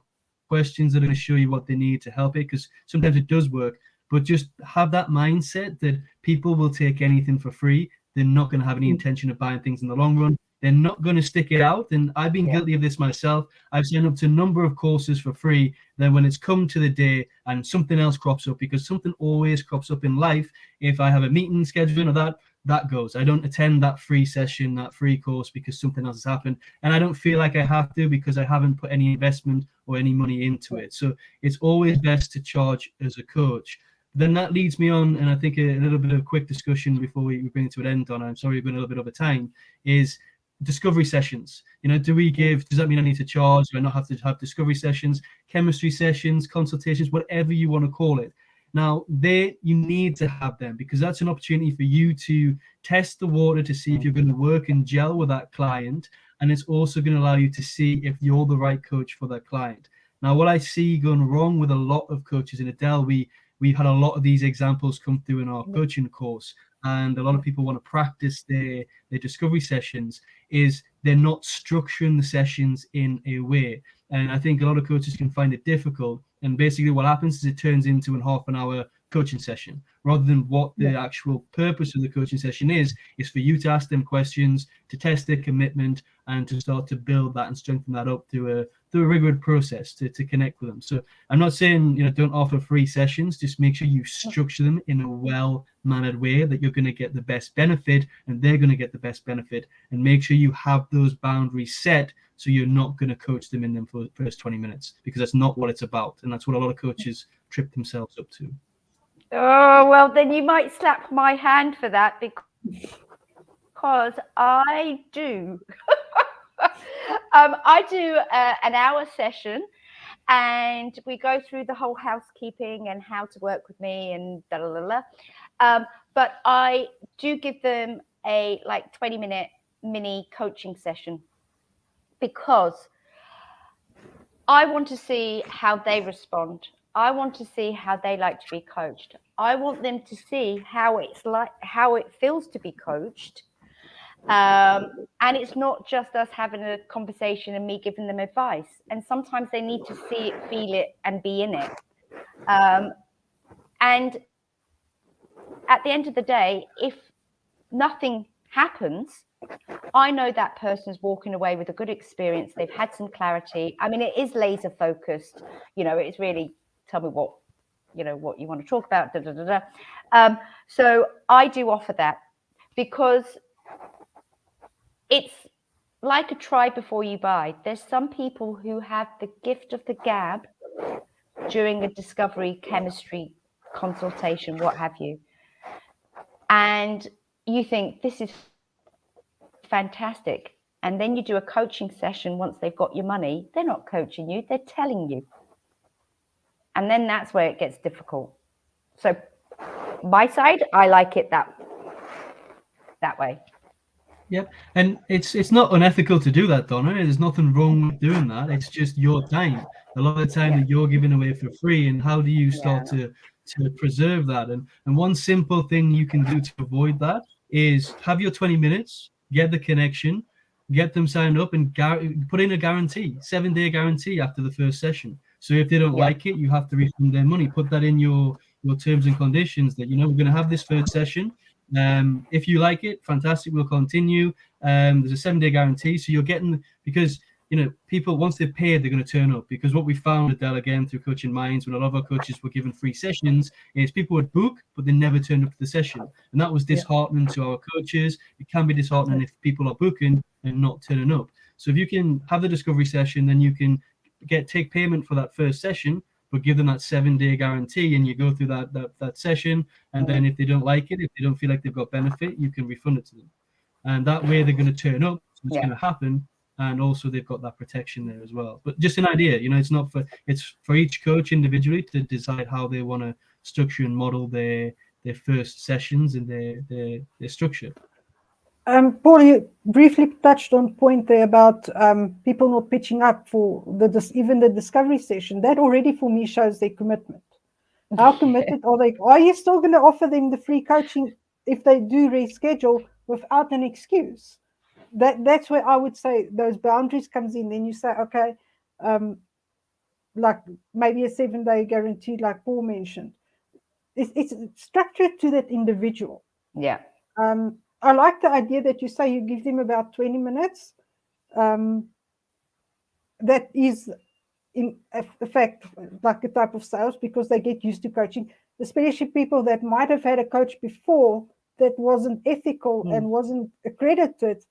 questions that are going to show you what they need to help it, because sometimes it does work. but just have that mindset that people will take anything for free. They're not going to have any intention of buying things in the long run. They're not going to stick it out. And I've been guilty of this myself. I've signed up to a number of courses for free. Then when it's come to the day and something else crops up, because something always crops up in life. If I have a meeting scheduled or that goes. I don't attend that free session, that free course, because something else has happened. And I don't feel like I have to, because I haven't put any investment or any money into it. So it's always best to charge as a coach. Then that leads me on, and I think a little bit of a quick discussion before we bring it to an end, Donna. I'm sorry we're going a little bit over time, is discovery sessions. Does that mean I need to charge? Do I not have to have discovery sessions, chemistry sessions, consultations, whatever you want to call it? Now, you need to have them, because that's an opportunity for you to test the water to see if you're going to work and gel with that client. And it's also going to allow you to see if you're the right coach for that client. Now, what I see going wrong with a lot of coaches in Adele, we've had a lot of these examples come through in our coaching course, and a lot of people want to practice their discovery sessions, is they're not structuring the sessions in a way. And I think a lot of coaches can find it difficult. And basically what happens is it turns into a half an hour coaching session, rather than what the actual purpose of the coaching session is for you to ask them questions, to test their commitment, and to start to build that and strengthen that up through a rigorous process to connect with them. So I'm not saying, don't offer free sessions, just make sure you structure them in a well-mannered way that you're going to get the best benefit and they're going to get the best benefit, and make sure you have those boundaries set so you're not going to coach them in them for the first 20 minutes, because that's not what it's about. And that's what a lot of coaches trip themselves up to. Oh, well, then you might slap my hand for that, because I do. I do an hour session, and we go through the whole housekeeping and how to work with me and da da da da. But I do give them a 20-minute mini coaching session, because I want to see how they respond. I want to see how they like to be coached. I want them to see how it feels to be coached. And it's not just us having a conversation and me giving them advice. And sometimes they need to see it, feel it, and be in it. And at the end of the day, if nothing happens, I know that person's walking away with a good experience. They've had some clarity. I mean, it is laser focused. It's really, tell me what you want to talk about. Da, da, da, da. So I do offer that, because it's like a try before you buy. There's some people who have the gift of the gab during a discovery chemistry consultation, what have you. And you think this is fantastic. And then you do a coaching session once they've got your money. They're not coaching you, they're telling you. And then that's where it gets difficult. So my side, I like it that way. Yep, and it's not unethical to do that, Donna. There's nothing wrong with doing that. It's just your time. A lot of the time that you're giving away for free, and how do you start to preserve that? And one simple thing you can do to avoid that is have your 20 minutes, get the connection, get them signed up, and put in a guarantee, 7-day guarantee after the first session. So if they don't like it, you have to refund their money. Put that in your terms and conditions that, we're going to have this first session. If you like it, fantastic, we'll continue. There's a 7-day guarantee. So you're getting, because, people, once they've paid, they're going to turn up. Because what we found, Adele, again, through Coaching Minds, when a lot of our coaches were given free sessions, is people would book, but they never turned up to the session. And that was disheartening to our coaches. It can be disheartening if people are booking and not turning up. So if you can have the discovery session, then you can take payment for that first session, but give them that 7-day guarantee, and you go through that session. And then if they don't like it, if they don't feel like they've got benefit, you can refund it to them. And that way they're going to turn up. So it's going to happen. And also they've got that protection there as well. But just an idea, it's for each coach individually to decide how they want to structure and model their first sessions and their structure. Paul, you briefly touched on a point there about people not pitching up for even the discovery session. That already for me shows their commitment. How committed are they? Are you still going to offer them the free coaching if they do reschedule without an excuse? That's where I would say those boundaries comes in. Then you say, okay, like maybe a 7-day guarantee, like Paul mentioned. it's structured to that individual. Yeah. I like the idea that you say you give them about 20 minutes. That is, in effect, like a type of sales, because they get used to coaching, especially people that might have had a coach before that wasn't ethical and wasn't accredited,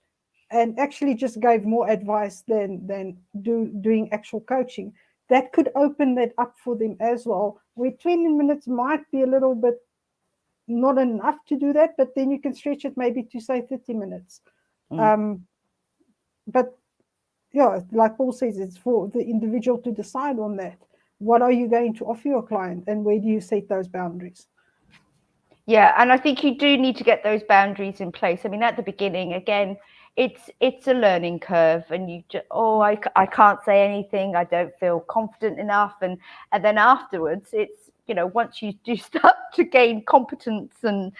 and actually just gave more advice than doing actual coaching. That could open that up for them as well, where 20 minutes might be a little bit not enough to do that, but then you can stretch it maybe to say 30 minutes. But yeah, like Paul says, it's for the individual to decide on that. What are you going to offer your client, and where do you set those boundaries? Yeah, and I think you do need to get those boundaries in place. I mean, at the beginning, again, it's a learning curve, and you just, I can't say anything, I don't feel confident enough, and then afterwards, it's, you know, once you do start to gain competence and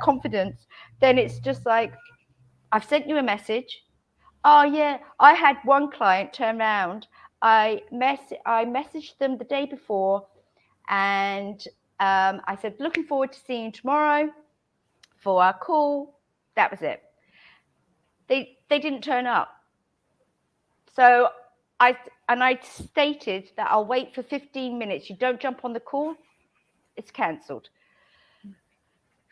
confidence, then it's just like, I've sent you a message. Oh yeah, I had one client turn around. I messaged them the day before, and I said, looking forward to seeing you tomorrow for our call. That was it. They didn't turn up. So I stated that I'll wait for 15 minutes. You don't jump on the call, it's cancelled. I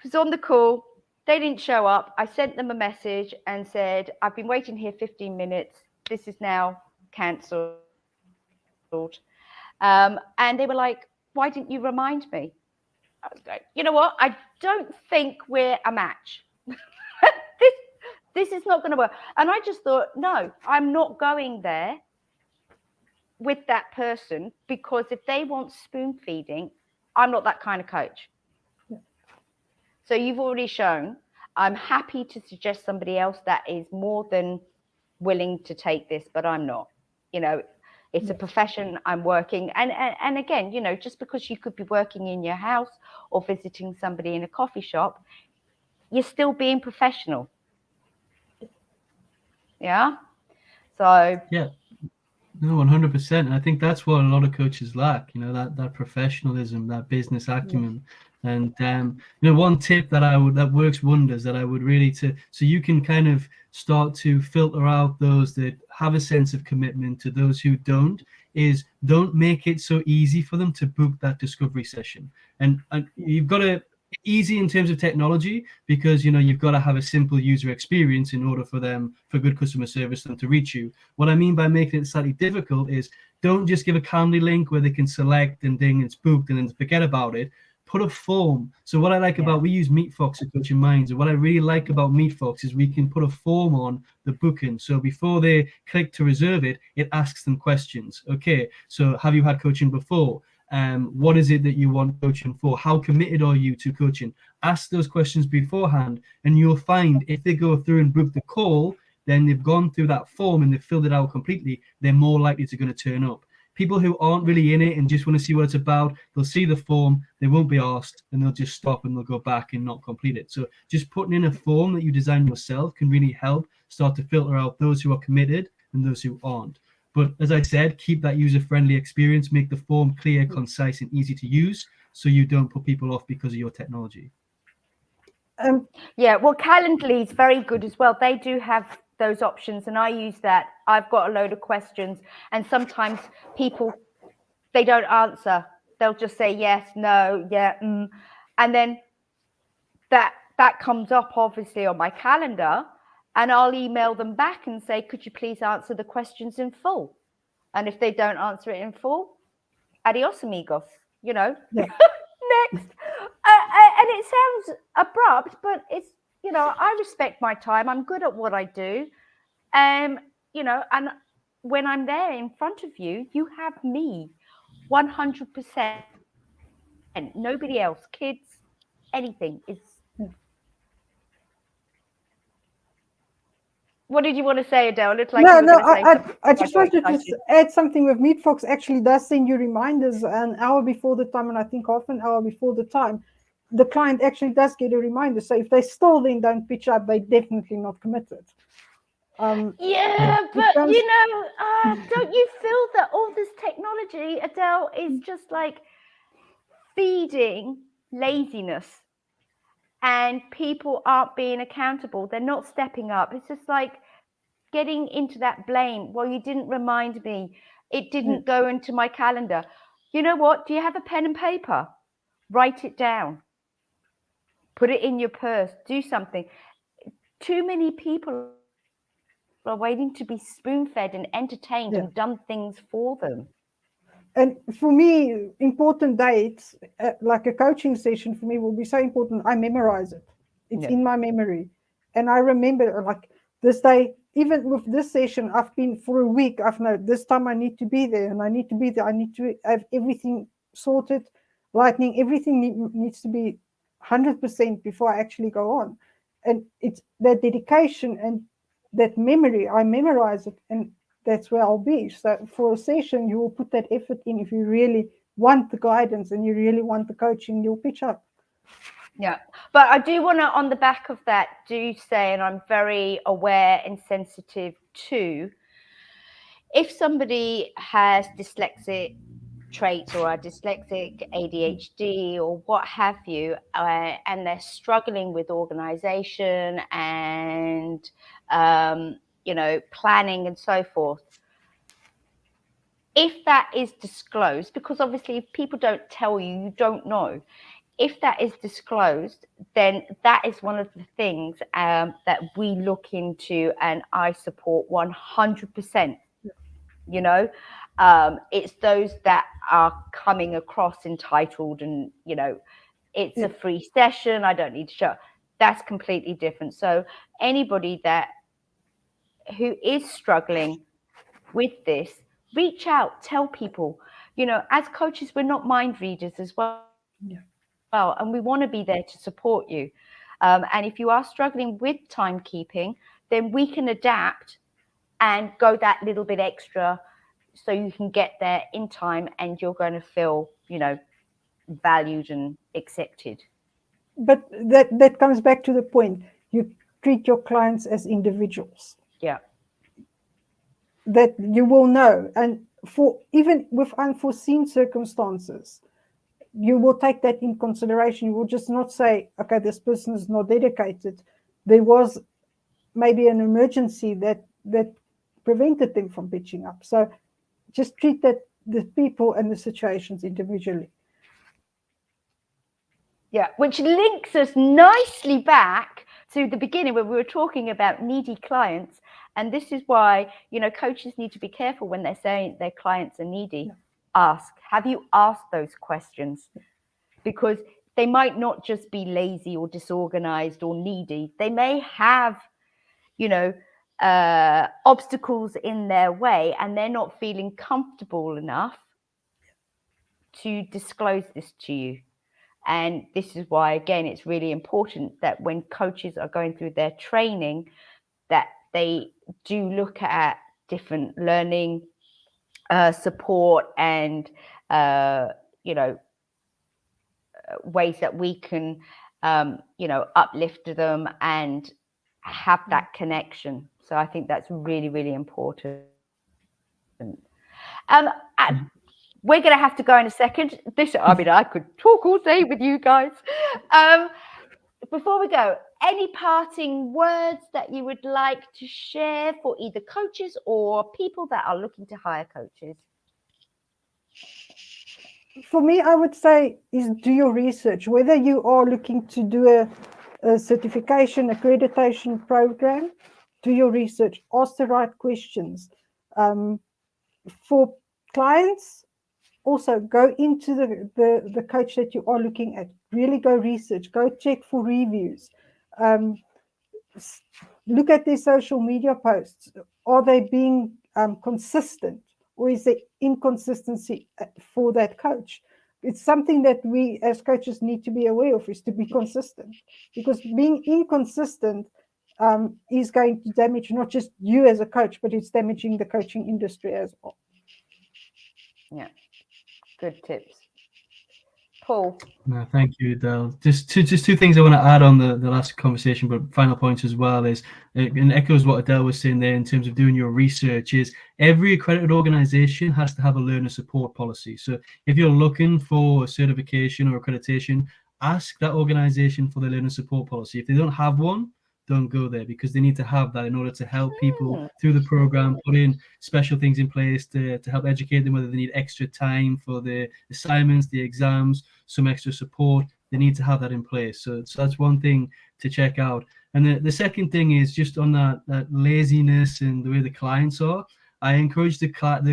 was on the call. They didn't show up. I sent them a message and said, I've been waiting here 15 minutes. This is now cancelled. And they were like, why didn't you remind me? I was like, you know what? I don't think we're a match. This is not going to work. And I just thought, no, I'm not going there with that person, because if they want spoon feeding, I'm not that kind of coach. So you've already shown, I'm happy to suggest somebody else that is more than willing to take this, but I'm not. You know, it's a profession I'm working. And again, you know, just because you could be working in your house or visiting somebody in a coffee shop, you're still being professional. Yeah. So yeah, no, 100%. I think that's what a lot of coaches lack, you know, that professionalism, that business acumen. And you know, one tip that works wonders, that I would really so you can kind of start to filter out those that have a sense of commitment to those who don't, is don't make it so easy for them to book that discovery session. And you've got to easy in terms of technology, because you know you've got to have a simple user experience in order for good customer service them to reach you. What I mean by making it slightly difficult is, don't just give a Calendly link where they can select and ding, it's booked, and then forget about it. Put a form. So what I like about, we use MeetFox at Coaching Minds, and what I really like about MeetFox is we can put a form on the booking. So before they click to reserve it, it asks them questions. Okay, so have you had coaching before? What is it that you want coaching for? How committed are you to coaching? Ask those questions beforehand, and you'll find if they go through and book the call, then they've gone through that form and they've filled it out completely. They're more likely to going to turn up. People who aren't really in it and just want to see what it's about, they'll see the form, they won't be asked, and they'll just stop and they'll go back and not complete it. So just putting in a form that you design yourself can really help start to filter out those who are committed and those who aren't. But as I said, keep that user-friendly experience, make the form clear, concise, and easy to use, so you don't put people off because of your technology. Yeah, well, Calendly is very good as well. They do have those options, and I use that. I've got a load of questions, and sometimes people, they don't answer. They'll just say yes, no, yeah, and then that comes up obviously on my calendar, and I'll email them back and say, could you please answer the questions in full? And if they don't answer it in full, adios amigos, you know. Yeah. Next. And it sounds abrupt, but it's, you know, I respect my time. I'm good at what I do. You know, and when I'm there in front of you, you have me 100%. And nobody else, kids, anything is. What did you want to say, Adele? It looked like I just wanted to add something with MeetFox. Actually does send you reminders an hour before the time, and I think half an hour before the time. The client actually does get a reminder. So if they still then don't pitch up, they're definitely not committed. Yeah, but you know, don't you feel that all this technology, Adele, is just like feeding laziness, and people aren't being accountable. They're not stepping up. It's just like getting into that blame. Well, you didn't remind me. It didn't go into my calendar. You know what? Do you have a pen and paper? Write it down. Put it in your purse. Do something. Too many people are waiting to be spoon-fed and entertained and done things for them. And for me, important dates, like a coaching session for me will be so important. I memorize it. It's in my memory. And I remember, like, this day, even with this session, I've been for a week, I've known this time I need to be there, and I need to be there. I need to have everything sorted, lightning, everything needs to be 100% before I actually go on. And it's that dedication and that memory, I memorize it, and that's where I'll be. So for a session, you will put that effort in. If you really want the guidance and you really want the coaching, you'll pitch up. Yeah, but I do want to, on the back of that, do say, and I'm very aware and sensitive to, if somebody has dyslexic traits or are dyslexic, ADHD or what have you, and they're struggling with organization and planning and so forth, if that is disclosed, because obviously if people don't tell you, you don't know. If that is disclosed, then that is one of the things that we look into, and I support 100%. It's those that are coming across entitled and, it's a free session, I don't need to show. That's completely different. So anybody who is struggling with this, reach out, tell people. As coaches, we're not mind readers as well. And we want to be there to support you. And if you are struggling with timekeeping, then we can adapt and go that little bit extra so you can get there in time and you're going to feel, valued and accepted. But that comes back to the point. You treat your clients as individuals. Yeah. That you will know. And for even with unforeseen circumstances, you will take that in consideration. You will just not say, okay, this person is not dedicated. There was maybe an emergency that prevented them from pitching up. So just treat the people and the situations individually. Yeah, which links us nicely back to the beginning when we were talking about needy clients. And this is why, coaches need to be careful when they're saying their clients are needy. Ask, have you asked those questions? Because they might not just be lazy or disorganized or needy. They may have, obstacles in their way, and they're not feeling comfortable enough to disclose this to you. And this is why, again, it's really important that when coaches are going through their training, that they do look at different learning support and, ways that we can, uplift them and have that connection. So I think that's really, really important. We're going to have to go in a second. I could talk all day with you guys. Before we go, any parting words that you would like to share for either coaches or people that are looking to hire coaches? For me, I would say is do your research. Whether you are looking to do a certification, accreditation program, do your research. Ask the right questions. For clients, also go into the coach that you are looking at. Really go research. Go check for reviews. Look at their social media posts. Are they being consistent? Or is there inconsistency for that coach? It's something that we as coaches need to be aware of, is to be consistent, because being inconsistent is going to damage not just you as a coach, but it's damaging the coaching industry as well. Yeah, good tips. Paul. No, thank you, Adele. Just two things I want to add on the last conversation, but final points as well is, and echoes what Adele was saying there in terms of doing your research, is every accredited organization has to have a learner support policy. So if you're looking for a certification or accreditation, ask that organization for the learner support policy. If they don't have one, don't go there, because they need to have that in order to help people through the program, put in special things in place to help educate them, whether they need extra time for the assignments, the exams, some extra support. They need to have that in place. So that's one thing to check out. And the second thing is just on that laziness and the way the clients are. I encourage the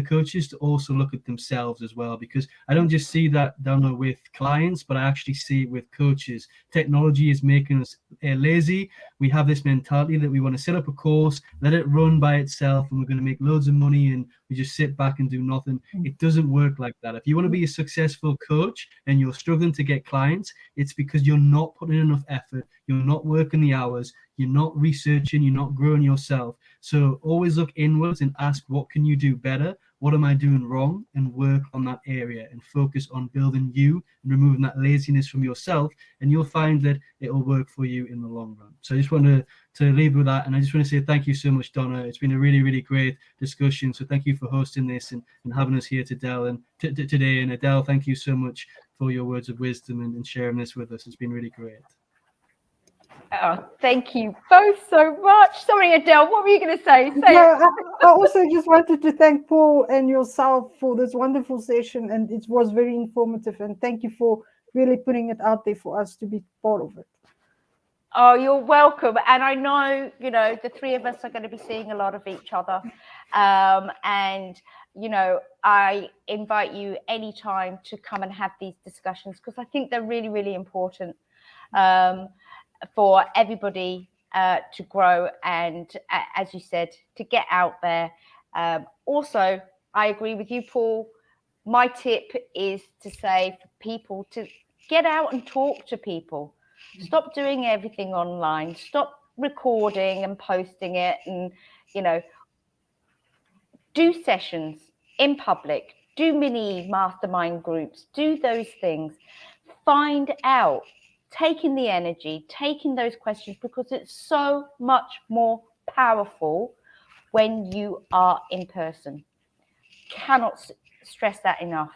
coaches to also look at themselves as well, because I don't just see that Donna with clients, but I actually see it with coaches. Technology is making us lazy. We have this mentality that we want to set up a course, let it run by itself, and we're going to make loads of money, and we just sit back and do nothing. It doesn't work like that. If you want to be a successful coach and you're struggling to get clients, it's because you're not putting enough effort, you're not working the hours, you're not researching, you're not growing yourself. So always look inwards and ask, what can you do better? What am I doing wrong? And work on that area and focus on building you and removing that laziness from yourself. And you'll find that it will work for you in the long run. So I just want to leave with that. And I just want to say thank you so much, Donna. It's been a really, really great discussion. So thank you for hosting this and having us here today. And Adele, thank you so much for your words of wisdom and sharing this with us. It's been really great. Oh, thank you both so much. Sorry, Adele, what were you going to say? I also just wanted to thank Paul and yourself for this wonderful session, and it was very informative. And thank you for really putting it out there for us to be part of it. Oh, you're welcome. And I know, the three of us are going to be seeing a lot of each other. And, I invite you anytime to come and have these discussions, because I think they're really, really important for everybody to grow and, as you said, to get out there. Also, I agree with you, Paul. My tip is to say for people to get out and talk to people. Stop doing everything online. Stop recording and posting it, and, do sessions in public. Do mini mastermind groups. Do those things. Find out. Taking the energy, taking those questions, because it's so much more powerful when you are in person. Cannot stress that enough.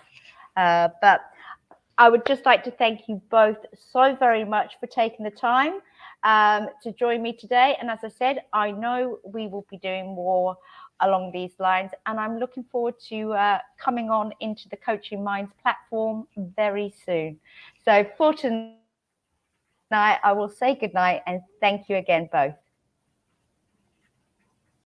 But I would just like to thank you both so very much for taking the time to join me today. And as I said, I know we will be doing more along these lines, and I'm looking forward to coming on into the Coaching Minds platform very soon. So for tonight, I will say goodnight and thank you again both.